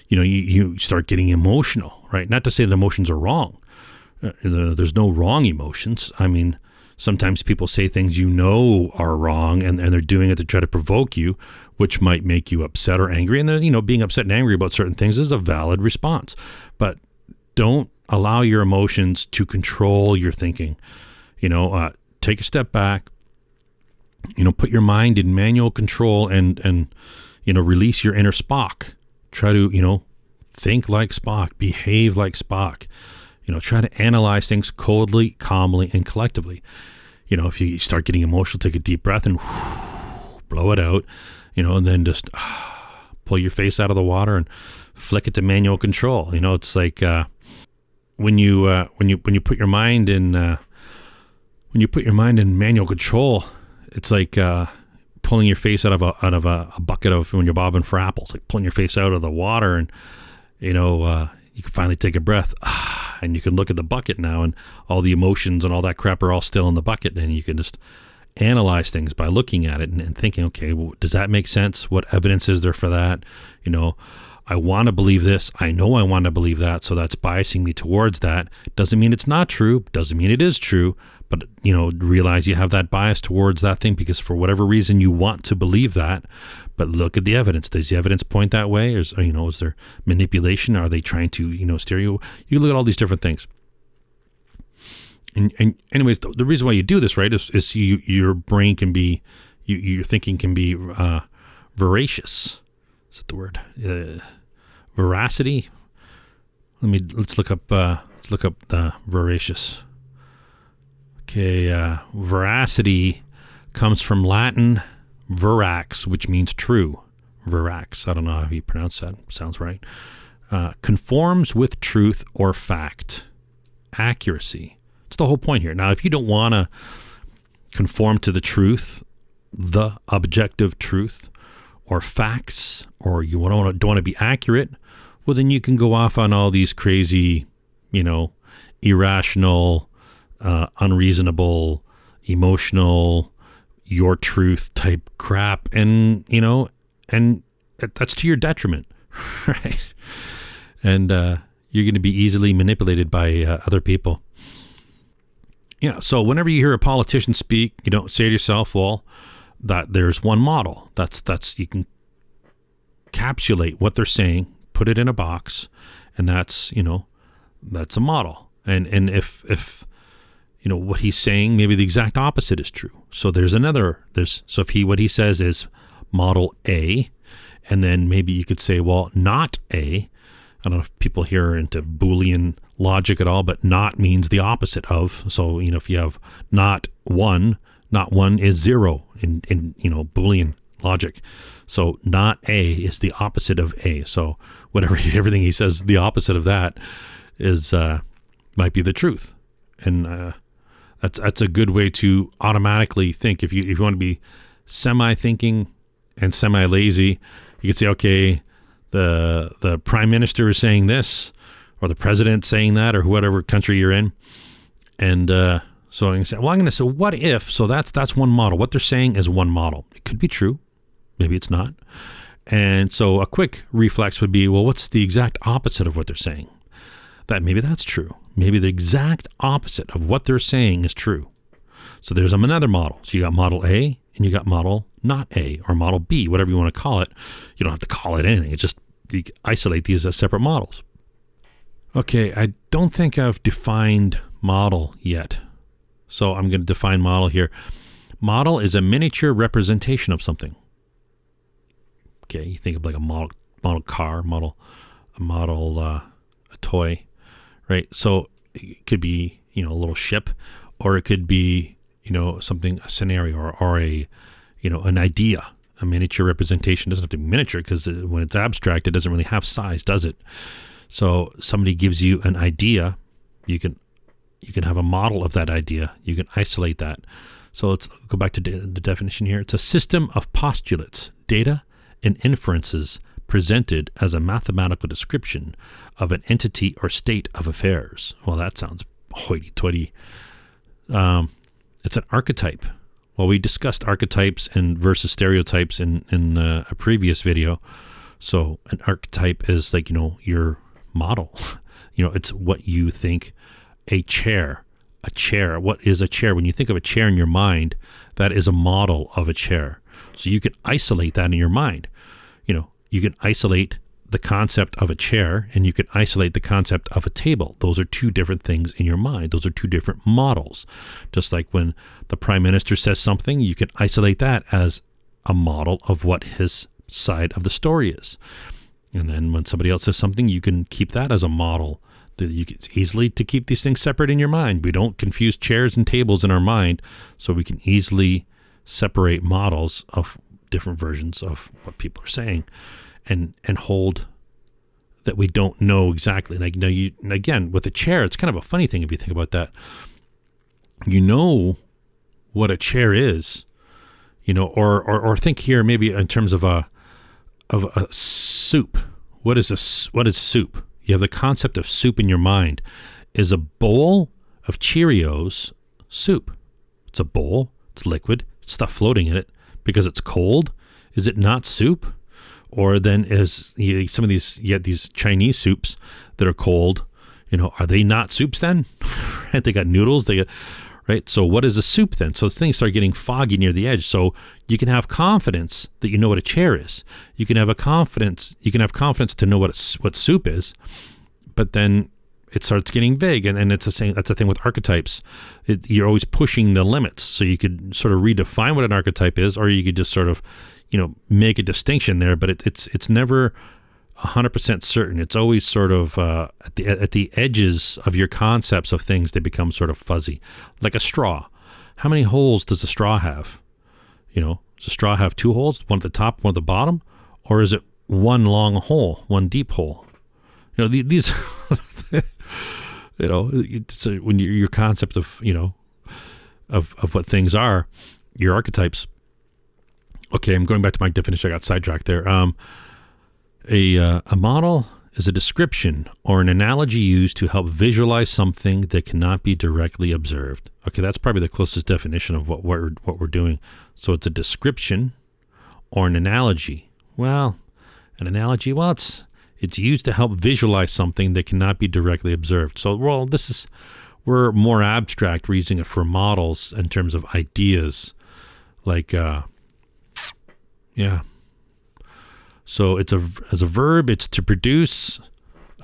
you start getting emotional, right? Not to say that emotions are wrong. There's no wrong emotions. I mean, sometimes people say things are wrong, and they're doing it to try to provoke you, which might make you upset or angry. And then, being upset and angry about certain things is a valid response. But don't allow your emotions to control your thinking. Take a step back. Put your mind in manual control and release your inner Spock. Try to, think like Spock, behave like Spock. Try to analyze things coldly, calmly, and collectively. If you start getting emotional, take a deep breath and blow it out, and then just pull your face out of the water and flick it to manual control. It's like when you put your mind in manual control, it's like pulling your face out of a bucket of when you're bobbing for apples, like pulling your face out of the water, and you can finally take a breath, and you can look at the bucket now, and all the emotions and all that crap are all still in the bucket, and you can just analyze things by looking at it and thinking, okay, well, does that make sense? What evidence is there for that? I want to believe this. I know I want to believe that, so that's biasing me towards that. Doesn't mean it's not true. Doesn't mean it is true. But, realize you have that bias towards that thing because for whatever reason you want to believe that. But look at the evidence. Does the evidence point that way? Or is there manipulation? Are they trying to, steer you? You look at all these different things. And anyways, the reason why you do this, right, is your brain can be, your thinking can be voracious. Is that the word? Veracity. Let's look up the voracious. Okay, veracity comes from Latin verax, which means true. Verax. I don't know how you pronounce that. Sounds right. Conforms with truth or fact. Accuracy. It's the whole point here. Now, if you don't want to conform to the truth, the objective truth, or facts, or you don't want to be accurate, well, then you can go off on all these crazy, irrational, unreasonable, emotional, your truth type crap, and that's to your detriment, right? And you're going to be easily manipulated by other people. Yeah, so whenever you hear a politician speak, say to yourself, well, that there's one model. That's you can encapsulate what they're saying, put it in a box, and that's a model. And if what he's saying, maybe the exact opposite is true. So if what he says is model A, and then maybe you could say, well, not A. I don't know if people here are into Boolean logic at all, but not means the opposite of. So, if you have not one is zero in Boolean logic. So not A is the opposite of A. So everything he says, the opposite of that is might be the truth. And that's a good way to automatically think. If you want to be semi-thinking and semi-lazy, you can say, okay, the prime minister is saying this, or the president saying that, or whatever country you're in. And so I'm going to say, what if? So that's one model. What they're saying is one model. It could be true. Maybe it's not. And so a quick reflex would be, well, what's the exact opposite of what they're saying? Maybe that's true. Maybe the exact opposite of what they're saying is true. So there's another model. So you got model A and you got model not A, or model B, whatever you want to call it. You don't have to call it anything. It's just you isolate these as separate models. Okay, I don't think I've defined model yet. So I'm going to define model here. Model is a miniature representation of something. Okay, you think of like a model car, a toy, right? So it could be, a little ship, or it could be, something, a scenario, or a, an idea. A miniature representation doesn't have to be miniature, because when it's abstract, it doesn't really have size, does it? So somebody gives you an idea, you can have a model of that idea. You can isolate that. So let's go back to the definition here. It's a system of postulates, data, and inferences presented as a mathematical description of an entity or state of affairs. Well, that sounds hoity-toity. It's an archetype. Well, we discussed archetypes and versus stereotypes in a previous video. So an archetype is like, your model. It's what you think. A chair. What is a chair? When you think of a chair in your mind, that is a model of a chair. So you can isolate that in your mind. You can isolate the concept of a chair, and you can isolate the concept of a table. Those are two different things in your mind. Those are two different models. Just like when the prime minister says something, you can isolate that as a model of what his side of the story is. And then when somebody else says something, you can keep that as a model It's easily to keep these things separate in your mind. We don't confuse chairs and tables in our mind, so we can easily separate models of different versions of what people are saying, and hold that we don't know exactly. Like, again, with a chair, it's kind of a funny thing if you think about that. You know what a chair is, or think here maybe in terms of a soup. What is soup? You have the concept of soup in your mind. Is a bowl of Cheerios soup? It's a bowl. It's liquid. It's stuff floating in it because it's cold. Is it not soup? Or then some of these, these Chinese soups that are cold, are they not soups then? Right? They got noodles. Right? So what is a soup then? So things start getting foggy near the edge. So you can have confidence that you know what a chair is. You can have confidence to know what soup is, but then it starts getting vague. And it's that's the thing with archetypes. You're always pushing the limits. So you could sort of redefine what an archetype is, or you could just sort of, make a distinction there, but it's never 100% certain. It's always sort of at the edges of your concepts of things. They become sort of fuzzy, like a straw. How many holes does a straw have? Does a straw have two holes, one at the top, one at the bottom, or is it one long hole, one deep hole? These, it's when your concept of of what things are, your archetypes. Okay, I'm going back to my definition. I got sidetracked there. A model is a description or an analogy used to help visualize something that cannot be directly observed. Okay, that's probably the closest definition of what we're doing. So it's a description or an analogy. Well, an analogy, it's used to help visualize something that cannot be directly observed. So, we're more abstract. We're using it for models in terms of ideas, like, So as a verb, it's to produce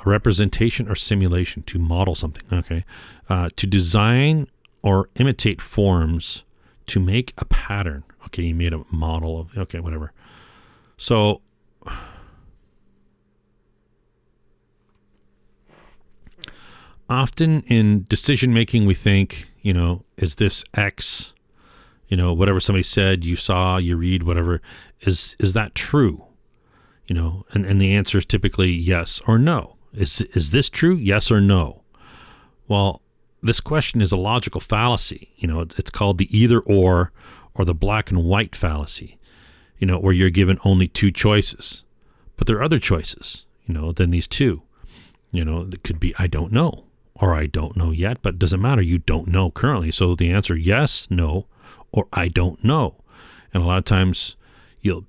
a representation or simulation, to model something. Okay, to design or imitate forms, to make a pattern. Okay, you made a model of. Okay, whatever. So often in decision making, we think, is this X? Whatever somebody said, you saw, you read, whatever, is that true? And the answer is typically yes or no. Is this true? Yes or no? Well, this question is a logical fallacy. It's called the either or the black and white fallacy, where you're given only two choices. But there are other choices, than these two. It could be I don't know, or I don't know yet, but it doesn't matter. You don't know currently. So the answer, yes, no, or I don't know. And a lot of times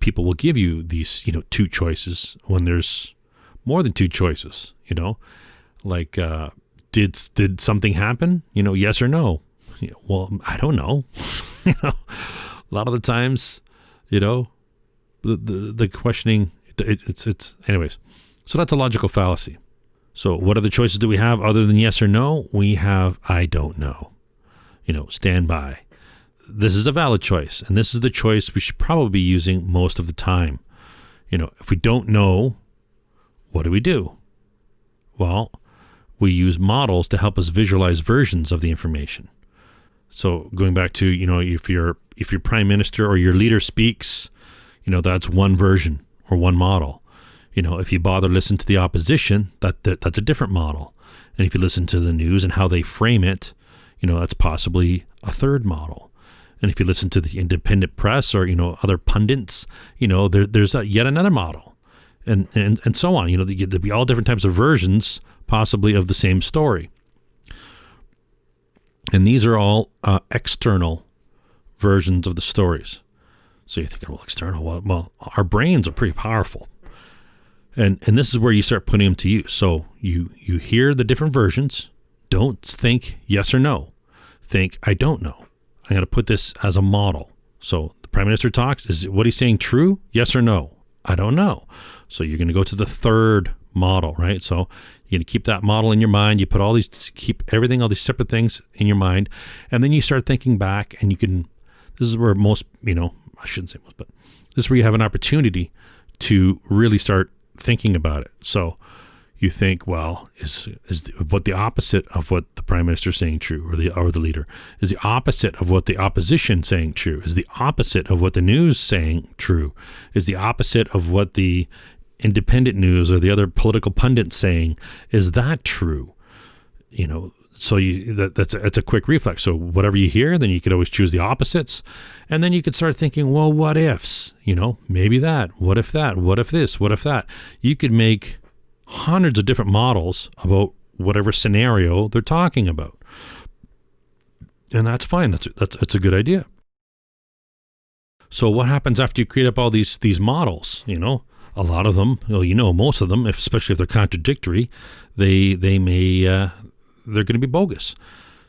people will give you these, two choices when there's more than two choices, like, did something happen? Yes or no? Well, I don't know. A lot of the times, the questioning, it's anyways. So that's a logical fallacy. So what other choices do we have other than yes or no? We have, I don't know, stand by. This is a valid choice, and this is the choice we should probably be using most of the time. If we don't know, what do? Well, we use models to help us visualize versions of the information. So going back to, if your prime minister or your leader speaks, that's one version or one model. If you bother listen to the opposition, that's a different model. And if you listen to the news and how they frame it, that's possibly a third model. And if you listen to the independent press or, other pundits, there's yet another model, and so on. There'll be all different types of versions, possibly, of the same story. And these are all external versions of the stories. So you're thinking, well, external, well, our brains are pretty powerful. And this is where you start putting them to use. So you hear the different versions. Don't think yes or no. Think, I don't know. I'm going to put this as a model. So the prime minister talks. Is what he's saying true? Yes or no? I don't know. So you're going to go to the third model, right? So you're going to keep that model in your mind. You put all these separate things in your mind. And then you start thinking back, and this is where most, I shouldn't say most, but this is where you have an opportunity to really start thinking about it. So, you think, well, is what the opposite of what the prime minister is saying true, or the leader? Is the opposite of what the opposition saying true? Is the opposite of what the news saying true? Is the opposite of what the independent news or the other political pundits saying, is that true? So that's a quick reflex. So whatever you hear, then you could always choose the opposites, and then you could start thinking, well, what ifs? Maybe that. What if that? What if this? What if that? You could make hundreds of different models about whatever scenario they're talking about, and that's fine. That's a good idea. So what happens after you create up all these models? A lot of them, most of them, especially if they're contradictory, they're going to be bogus.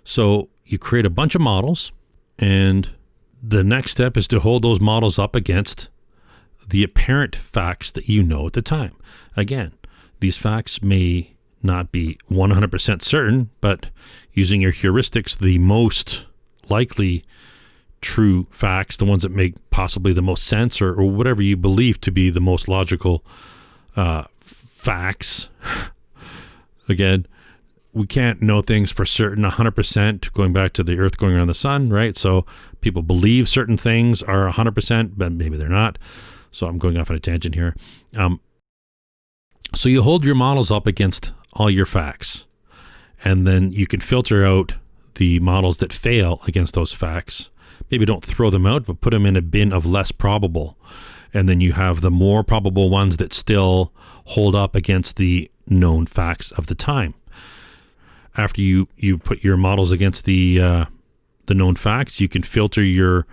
So you create a bunch of models, and the next step is to hold those models up against the apparent facts that you know at the time. Again, these facts may not be 100% certain, but using your heuristics, the most likely true facts, the ones that make possibly the most sense, or whatever you believe to be the most logical facts. Again, we can't know things for certain 100%, going back to the earth going around the sun, right? So people believe certain things are 100%, but maybe they're not. So I'm going off on a tangent here. So you hold your models up against all your facts, and then you can filter out the models that fail against those facts. Maybe don't throw them out, but put them in a bin of less probable. And then you have the more probable ones that still hold up against the known facts of the time. After you put your models against the known facts, you can filter your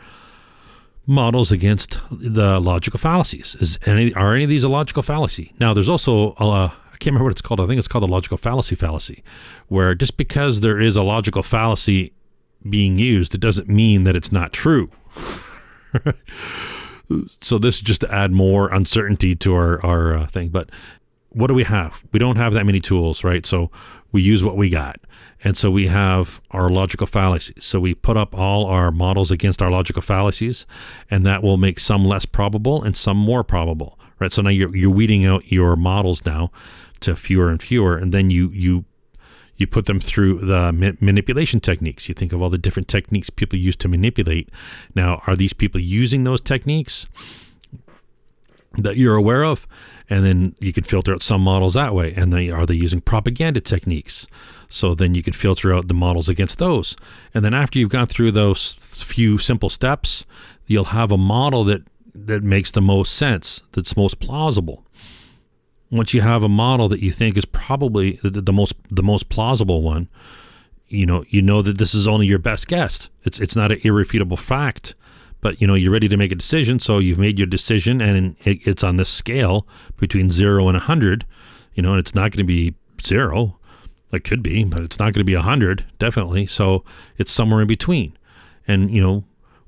models against the logical fallacies. Are any of these a logical fallacy? Now, there's also I can't remember what it's called. I think it's called a logical fallacy, where just because there is a logical fallacy being used, it doesn't mean that it's not true. So this is just to add more uncertainty to our thing. But what do we have? We don't have that many tools, right? So we use what we got. And so we have our logical fallacies. So we put up all our models against our logical fallacies, and that will make some less probable and some more probable, right? So now you're weeding out your models now to fewer and fewer, and then you put them through the manipulation techniques. You think of all the different techniques people use to manipulate. Now, are these people using those techniques that you're aware of? And then you can filter out some models that way. And then are they using propaganda techniques? So then you can filter out the models against those. And then after you've gone through those few simple steps, you'll have a model that makes the most sense, that's most plausible. Once you have a model that you think is probably the most plausible one, you know that this is only your best guess. It's not an irrefutable fact, but you're ready to make a decision. So you've made your decision, and it's on this scale between 0 and 100. And it's not going to be 0. It could be, but it's not going to be 100, definitely. So it's somewhere in between. And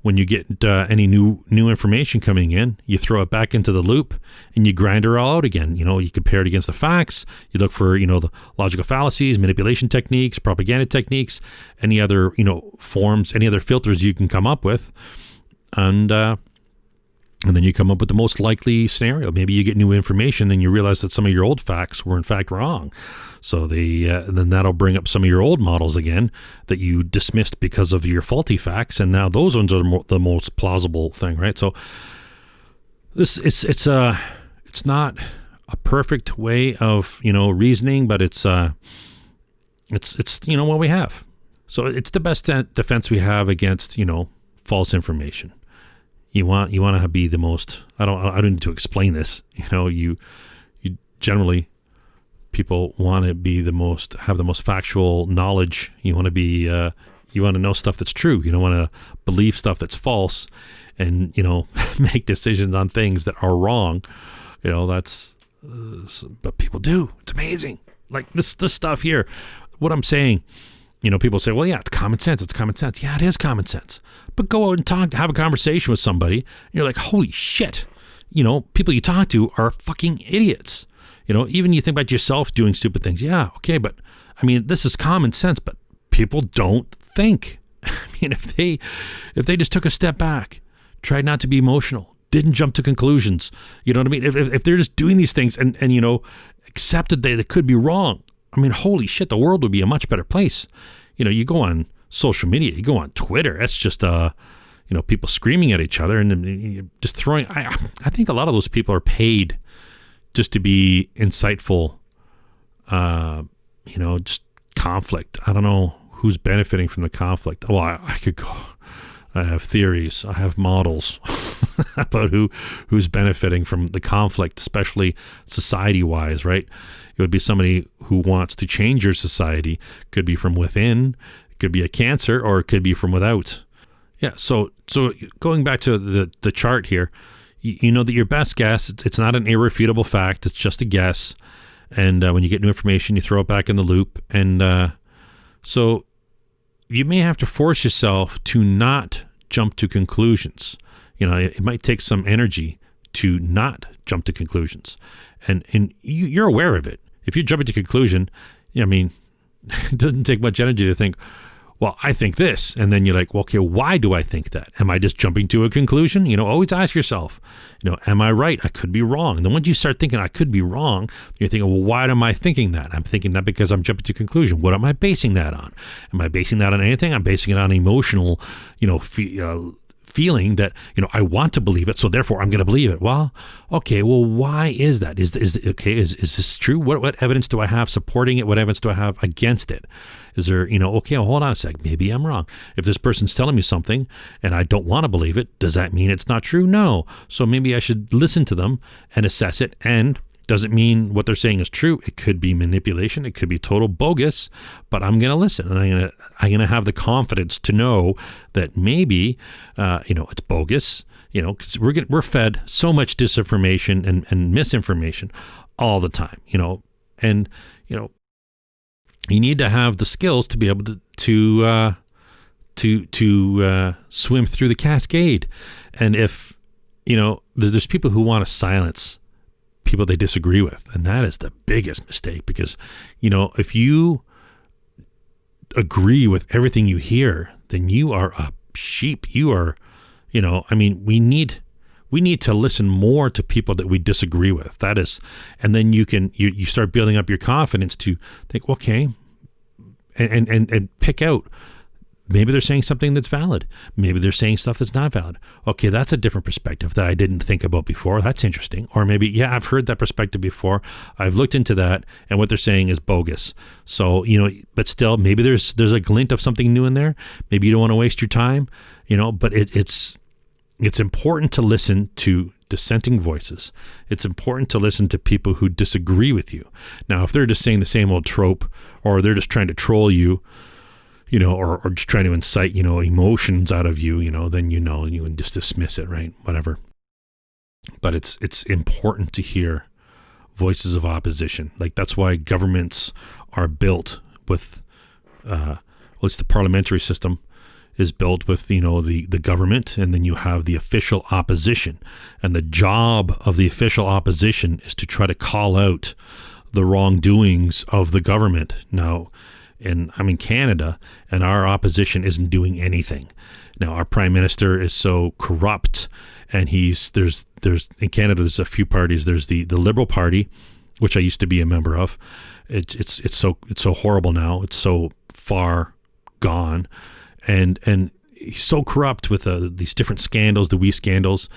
when you get any new information coming in, you throw it back into the loop and you grind it all out again. You compare it against the facts. You look for, the logical fallacies, manipulation techniques, propaganda techniques, any other, forms, any other filters you can come up with. And then you come up with the most likely scenario. Maybe you get new information and you realize that some of your old facts were in fact wrong. So then that'll bring up some of your old models again that you dismissed because of your faulty facts, and now those ones are the most plausible thing, right? So it's not a perfect way of reasoning, but it's what we have. So it's the best defense we have against false information. You want to be the most. I don't need to explain this. You generally. People want to be have the most factual knowledge. You want to be, you want to know stuff that's true. You don't want to believe stuff that's false, and make decisions on things that are wrong. But people do. It's amazing. Like this stuff here. What I'm saying, people say, well, yeah, it's common sense. It's common sense. Yeah, it is common sense. But go out and have a conversation with somebody, and you're like, holy shit. People you talk to are fucking idiots. Even you think about yourself doing stupid things. Yeah, okay, but this is common sense, but people don't think. If they just took a step back, tried not to be emotional, didn't jump to conclusions, you know what I mean? If they're just doing these things and accepted that it could be wrong, I mean, holy shit, the world would be a much better place. You go on social media, you go on Twitter, that's just, people screaming at each other and then just throwing, I think a lot of those people are paid just to be insightful, just conflict. I don't know who's benefiting from the conflict. Well, I could go, I have theories, I have models about who's benefiting from the conflict, especially society-wise, right? It would be somebody who wants to change your society. Could be from within, it could be a cancer, or it could be from without. Yeah, so going back to the chart here, you know that your best guess, it's not an irrefutable fact, it's just a guess. And when you get new information, you throw it back in the loop. And so you may have to force yourself to not jump to conclusions. It might take some energy to not jump to conclusions. And you're aware of it. If you jump into conclusion, it doesn't take much energy to think, well, I think this. And then you're like, well, okay, why do I think that? Am I just jumping to a conclusion? Always ask yourself, am I right? I could be wrong. And then once you start thinking I could be wrong, you're thinking, well, why am I thinking that? I'm thinking that because I'm jumping to conclusion. What am I basing that on? Am I basing that on anything? I'm basing it on emotional, feeling that, I want to believe it, so therefore I'm going to believe it. Well, okay, well, why is that? Is this true? What evidence do I have supporting it? What evidence do I have against it? Is there, okay, well, hold on a sec. Maybe I'm wrong. If this person's telling me something and I don't want to believe it, does that mean it's not true? No. So maybe I should listen to them and assess it. And does it mean what they're saying is true? It could be manipulation. It could be total bogus, but I'm going to listen, and I'm going to have the confidence to know that maybe, it's bogus, because we're fed so much disinformation and misinformation all the time, and, you need to have the skills to be able to swim through the cascade. And if, there's people who want to silence people they disagree with, and that is the biggest mistake, because if you agree with everything you hear, then you are a sheep. You are, we need to listen more to people that we disagree with. That is, and then you start building up your confidence to think, okay, and pick out, maybe they're saying something that's valid. Maybe they're saying stuff that's not valid. Okay, that's a different perspective that I didn't think about before. That's interesting. Or maybe, yeah, I've heard that perspective before. I've looked into that, and what they're saying is bogus. So, but still, maybe there's a glint of something new in there. Maybe you don't want to waste your time, but it's important to listen to dissenting voices. It's important to listen to people who disagree with you. Now, if they're just saying the same old trope, or they're just trying to troll you, or just trying to incite, emotions out of you, then you can just dismiss it, right? Whatever. But it's important to hear voices of opposition. Like, that's why governments are built with, it's the parliamentary system is built with, the government, and then you have the official opposition. And the job of the official opposition is to try to call out the wrongdoings of the government. Now, and I'm in Canada, and our opposition isn't doing anything. Now, our prime minister is so corrupt, and there's in Canada, there's a few parties. There's the Liberal Party, which I used to be a member of. It's so horrible now. It's so far gone, and he's so corrupt with these different scandals, the WE scandals.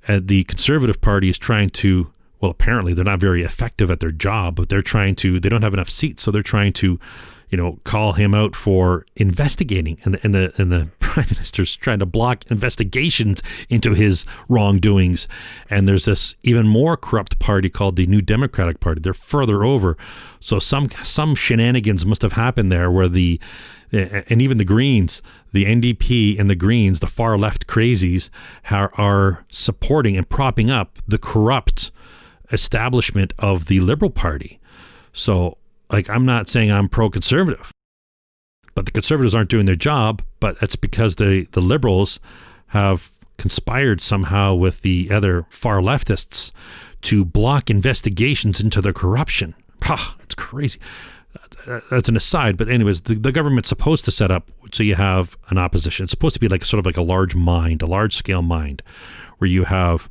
The Conservative Party is trying to, well, apparently they're not very effective at their job, but they don't have enough seats, so they're trying to, call him out for investigating, and the prime minister's trying to block investigations into his wrongdoings. And there's this even more corrupt party called the New Democratic Party. They're further over. So some shenanigans must have happened there, where and even the Greens, the NDP and the Greens, the far left crazies, are supporting and propping up the corrupt establishment of the Liberal Party. So, I'm not saying I'm pro-conservative, but the Conservatives aren't doing their job, but that's because the Liberals have conspired somehow with the other far leftists to block investigations into their corruption. It's crazy. That's an aside, but anyways, the government's supposed to set up, so you have an opposition. It's supposed to be like a large scale mind, where you have,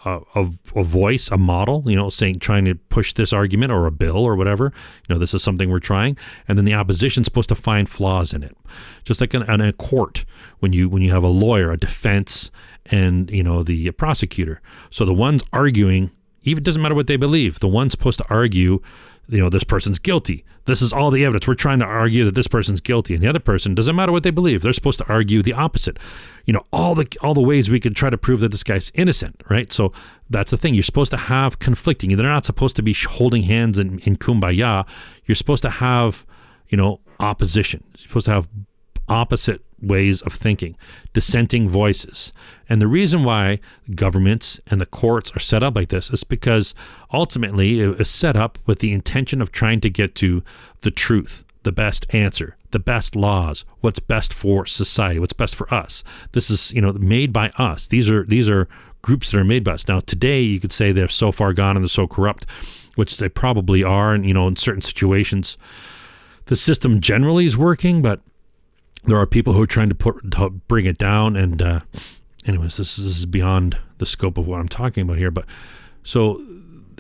a voice, a model, trying to push this argument or a bill or whatever. This is something we're trying, and then the opposition's supposed to find flaws in it, just like in a court when you have a lawyer, a defense, and the prosecutor. So the ones arguing, even doesn't matter what they believe, the one's supposed to argue, this person's guilty. This is all the evidence. We're trying to argue that this person's guilty, and the other person, doesn't matter what they believe, they're supposed to argue the opposite. All the ways we could try to prove that this guy's innocent, right? So that's the thing. You're supposed to have conflicting. They're not supposed to be holding hands in kumbaya. You're supposed to have, opposition. You're supposed to have opposite ways of thinking, dissenting voices. And the reason why governments and the courts are set up like this is because ultimately it is set up with the intention of trying to get to the truth, the best answer, the best laws, what's best for society, what's best for us. This is, made by us. These are groups that are made by us. Now, today you could say they're so far gone and they're so corrupt, which they probably are. And, in certain situations, the system generally is working, but there are people who are trying to bring it down. And anyways, this is beyond the scope of what I'm talking about here. But so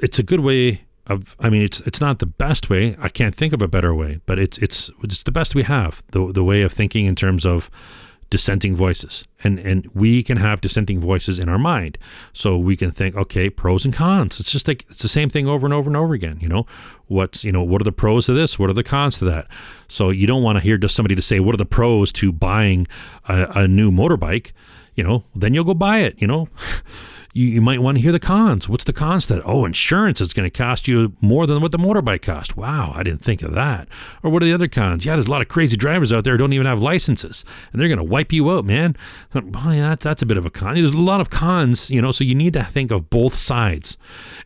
it's a good way of, it's not the best way. I can't think of a better way, but it's the best we have, the way of thinking in terms of dissenting voices. And we can have dissenting voices in our mind. So we can think, okay, pros and cons. It's just like, it's the same thing over and over and over again. What are the pros to this? What are the cons to that? So you don't want to hear just somebody to say, what are the pros to buying a new motorbike? Then you'll go buy it, You might want to hear the cons. What's the cons to that? Oh, insurance is going to cost you more than what the motorbike cost. Wow, I didn't think of that. Or what are the other cons? Yeah, there's a lot of crazy drivers out there who don't even have licenses, and they're going to wipe you out, man. Oh, yeah, that's a bit of a con. There's a lot of cons, so you need to think of both sides.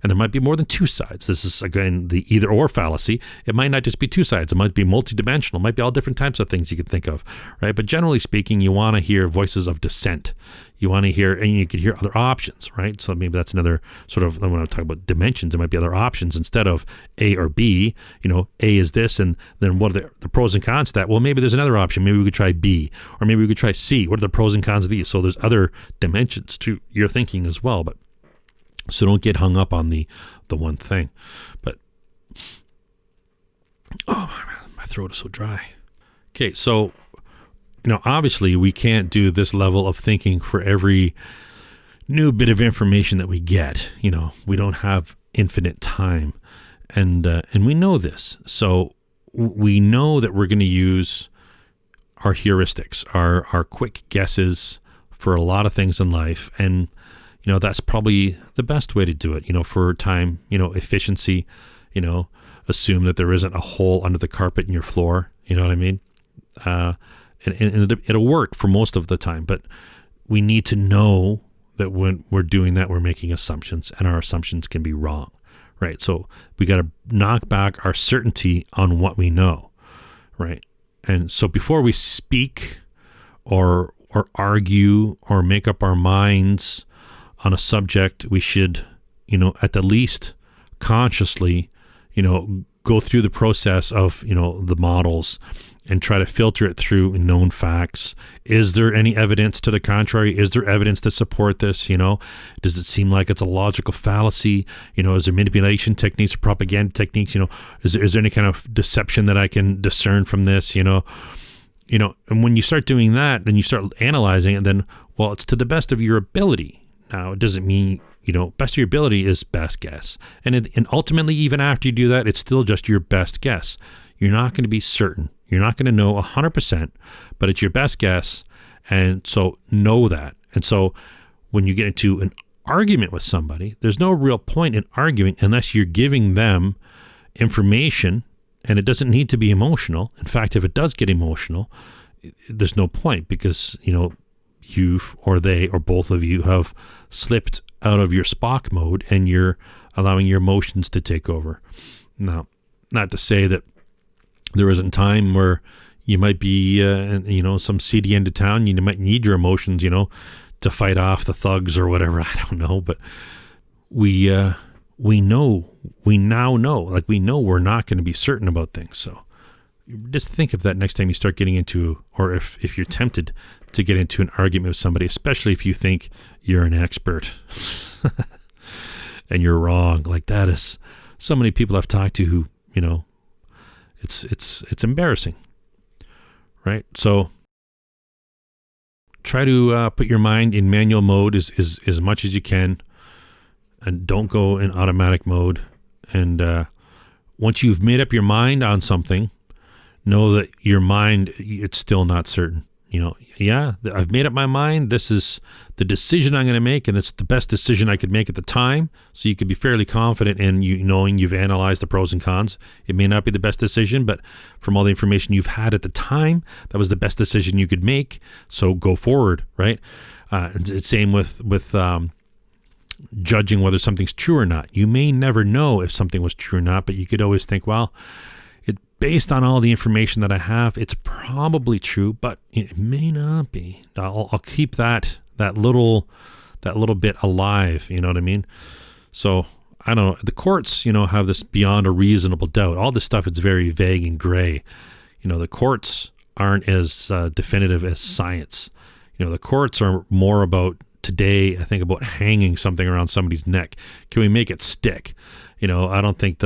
And there might be more than two sides. This is, again, the either or fallacy. It might not just be two sides. It might be multidimensional. It might be all different types of things you could think of, right? But generally speaking, you want to hear voices of dissent. You want to hear, and you could hear other options, right? So maybe that's another sort of, when I talk about dimensions, there might be other options instead of A or B. A is this, and then what are the pros and cons to that? Well, maybe there's another option. Maybe we could try B, or maybe we could try C. What are the pros and cons of these? So there's other dimensions to your thinking as well. But so don't get hung up on the one thing. But my throat is so dry. Okay, so obviously we can't do this level of thinking for every new bit of information that we get. We don't have infinite time, and we know this. So we know that we're going to use our heuristics, our quick guesses for a lot of things in life, and that's probably the best way to do it. For time, efficiency. Assume that there isn't a hole under the carpet in your floor. You know what I mean? And it'll work for most of the time, but we need to know that when we're doing that, we're making assumptions, and our assumptions can be wrong, right? So we got to knock back our certainty on what we know, right? And so before we speak or argue or make up our minds on a subject, we should, at the least consciously, go through the process of, the models and try to filter it through known facts. Is there any evidence to the contrary? Is there evidence to support this? Does it seem like it's a logical fallacy? Is there manipulation techniques or propaganda techniques? Is there any kind of deception that I can discern from this? And when you start doing that, then you start analyzing it, and then, well, it's to the best of your ability. Now, it doesn't mean, best of your ability is best guess. And ultimately, even after you do that, it's still just your best guess. You're not going to be certain. You're not going to know 100%, but it's your best guess. And so know that. And so when you get into an argument with somebody, there's no real point in arguing unless you're giving them information, and it doesn't need to be emotional. In fact, if it does get emotional, there's no point, because, you or they or both of you have slipped out of your Spock mode and you're allowing your emotions to take over. Now, not to say that there isn't time where you might be, some seedy end of town. You might need your emotions, to fight off the thugs or whatever. I don't know, but we now know we're not going to be certain about things. So just think of that next time you start getting into, or if you're tempted to get into an argument with somebody, especially if you think you're an expert. and you're wrong. Like, that is so many people I've talked to who, it's embarrassing, right? So try to put your mind in manual mode as much as you can, and don't go in automatic mode. And once you've made up your mind on something, know that your mind, it's still not certain. I've made up my mind. This is the decision I'm going to make, and it's the best decision I could make at the time. So you could be fairly confident in knowing you've analyzed the pros and cons. It may not be the best decision, but from all the information you've had at the time, that was the best decision you could make. So go forward, right? It's same with judging whether something's true or not. You may never know if something was true or not, but you could always think, well, based on all the information that I have, it's probably true, but it may not be. I'll keep that little bit alive. You know what I mean? So I don't know. The courts, have this beyond a reasonable doubt. All this stuff is very vague and gray. The courts aren't as definitive as science. The courts are more about today. I think about hanging something around somebody's neck. Can we make it stick? I don't think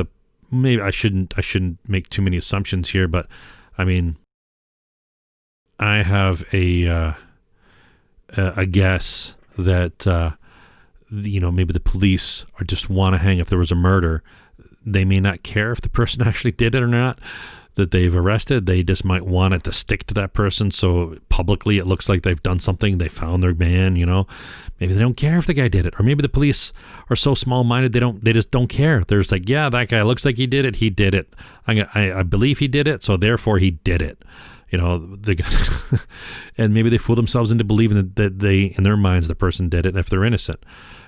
maybe I shouldn't make too many assumptions here, but I mean, I have a guess that maybe the police just want to hang if there was a murder. They may not care if the person actually did it or not that they've arrested. They just might want it to stick to that person, so publicly it looks like they've done something. They found their man. Maybe they don't care if the guy did it, or maybe the police are so small-minded they just don't care. They're just like, yeah, that guy looks like he did it. He did it. I believe he did it, so therefore he did it. And maybe they fool themselves into believing that they, in their minds, the person did it, if they're innocent.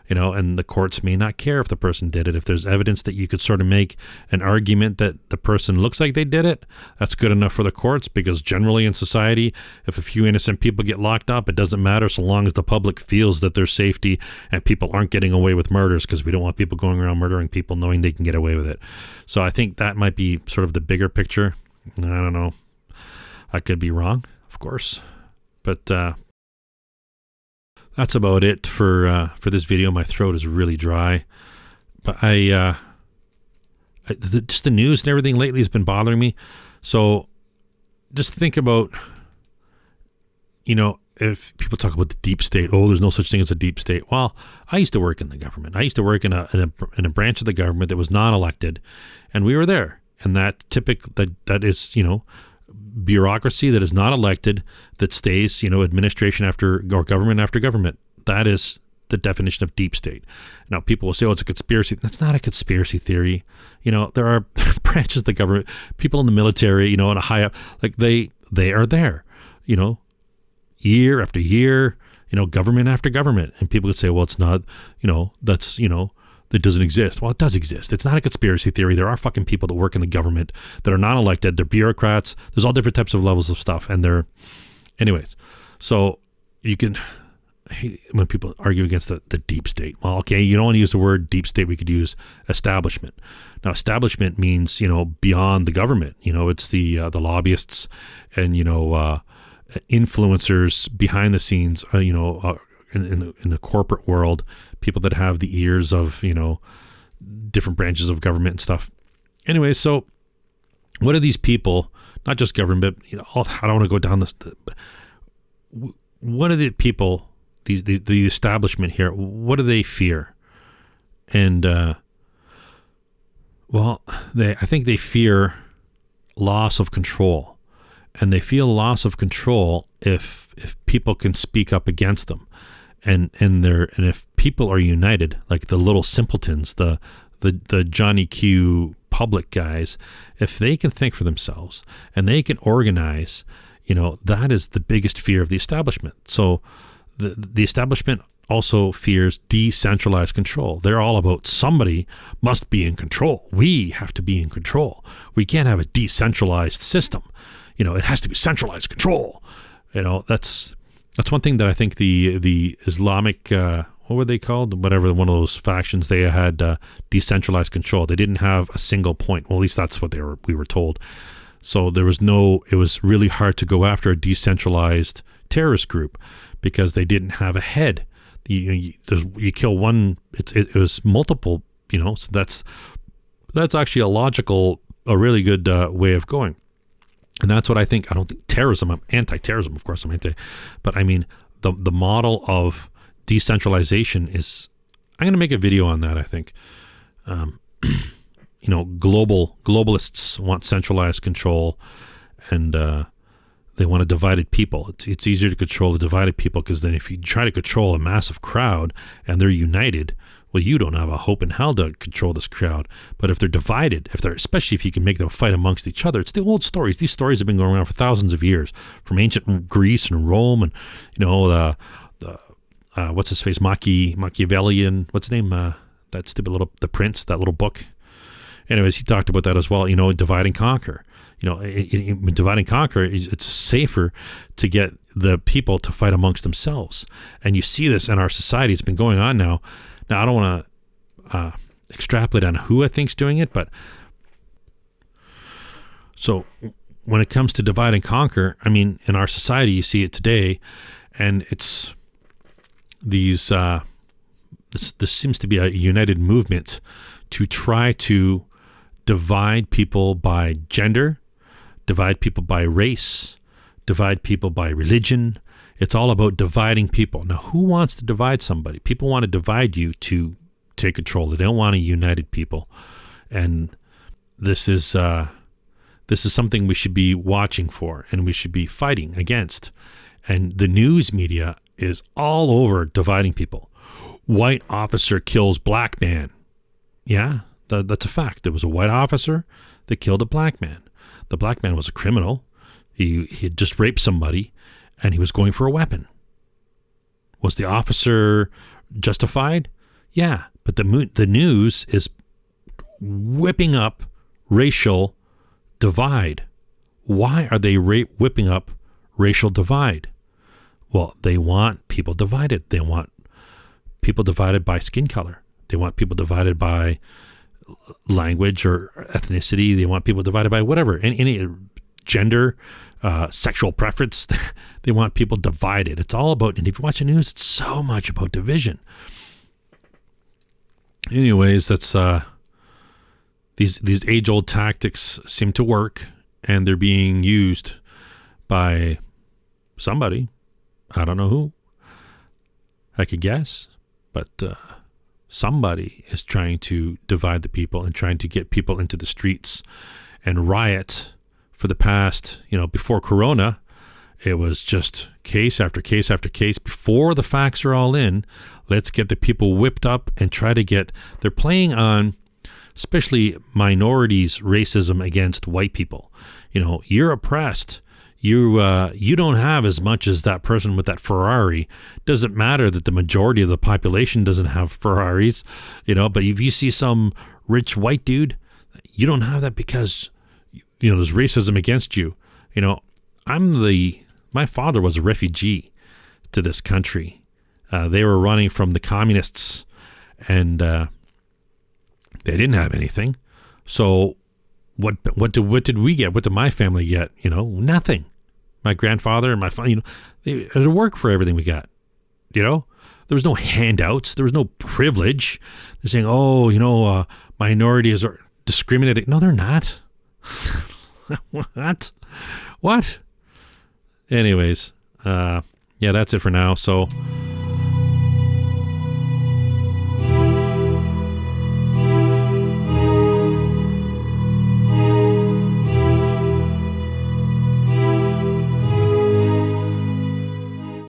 And the courts may not care if the person did it. If there's evidence that you could sort of make an argument that the person looks like they did it, that's good enough for the courts, because generally in society, if a few innocent people get locked up, it doesn't matter so long as the public feels that there's safety and people aren't getting away with murders, because we don't want people going around murdering people knowing they can get away with it. So I think that might be sort of the bigger picture. I don't know. I could be wrong, of course, but that's about it for this video. My throat is really dry, but just the news and everything lately has been bothering me. So just think about, if people talk about the deep state, there's no such thing as a deep state. Well, I used to work in the government. I used to work in a branch of the government that was non-elected, and we were there. And that is, bureaucracy that is not elected, that stays, administration or government after government. That is the definition of deep state. Now, people will say, it's a conspiracy. That's not a conspiracy theory. There are branches of the government, people in the military, and a high up, like they are there, year after year, government after government. And people would say, well, it's not, that's, that doesn't exist. Well, it does exist. It's not a conspiracy theory. There are fucking people that work in the government that are non-elected. They're bureaucrats. There's all different types of levels of stuff. And anyways, so you can, when people argue against the deep state, well, okay, you don't want to use the word deep state. We could use establishment. Now, establishment means, beyond the government. It's the lobbyists and, influencers behind the scenes, in the corporate world, people that have the ears of, different branches of government and stuff. Anyway, so what are these people, not just government, but, I don't want to go down this, but what are the people, the establishment here, what do they fear? And, I think they fear loss of control, and they feel loss of control if people can speak up against them. And if people are united, like the little simpletons, the Johnny Q public guys, if they can think for themselves and they can organize, that is the biggest fear of the establishment. So the establishment also fears decentralized control. They're all about somebody must be in control. We have to be in control. We can't have a decentralized system. It has to be centralized control. That's one thing that I think the Islamic, what were they called? Whatever, one of those factions, they had decentralized control. They didn't have a single point. Well, at least that's what we were told. So it was really hard to go after a decentralized terrorist group because they didn't have a head. You kill one, it was multiple, so that's actually a really good way of going. And that's what I think. I don't think terrorism, I'm anti-terrorism, of course I'm anti, but I mean, the model of decentralization is, I'm going to make a video on that, I think. Globalists want centralized control, and they want a divided people. It's easier to control a divided people, because then if you try to control a massive crowd and they're united, well, you don't have a hope in hell to control this crowd. But if they're divided, especially if you can make them fight amongst each other, it's the old stories. These stories have been going around for thousands of years, from ancient Greece and Rome, and what's his face, Machiavellian, what's his name? That stupid The Prince, that little book. Anyways, he talked about that as well. Divide and conquer. In divide and conquer, it's safer to get the people to fight amongst themselves. And you see this in our society. It's been going on now. Now, I don't want to extrapolate on who I think's doing it, but so when it comes to divide and conquer, I mean, in our society, you see it today, and it's these. This seems to be a united movement to try to divide people by gender, divide people by race, divide people by religion. It's all about dividing people. Now, who wants to divide somebody? People want to divide you to take control. They don't want a united people. And this is something we should be watching for, and we should be fighting against. And the news media is all over dividing people. White officer kills black man. Yeah, that's a fact. There was a white officer that killed a black man. The black man was a criminal. He had just raped somebody, and he was going for a weapon. Was the officer justified? Yeah, but the news is whipping up racial divide. Why are they whipping up racial divide? Well, they want people divided. They want people divided by skin color. They want people divided by language or ethnicity. They want people divided by whatever, any gender, sexual preference. They want people divided. It's all about, and if you watch the news, it's so much about division. Anyways, that's these age-old tactics seem to work, and they're being used by somebody. I don't know who. I could guess. But somebody is trying to divide the people and trying to get people into the streets and riot. For the past, before Corona, it was just case after case after case. Before the facts are all in, let's get the people whipped up and try to they're playing on, especially minorities, racism against white people. You're oppressed. You don't have as much as that person with that Ferrari. Doesn't matter that the majority of the population doesn't have Ferraris, but if you see some rich white dude, you don't have that because, there's racism against you. My father was a refugee to this country. They were running from the communists, and they didn't have anything. So what did we get? What did my family get? Nothing. My grandfather and my father, they had to work for everything we got. There was no handouts. There was no privilege. They're saying, minorities are discriminated. No, they're not. What? Anyways, that's it for now. So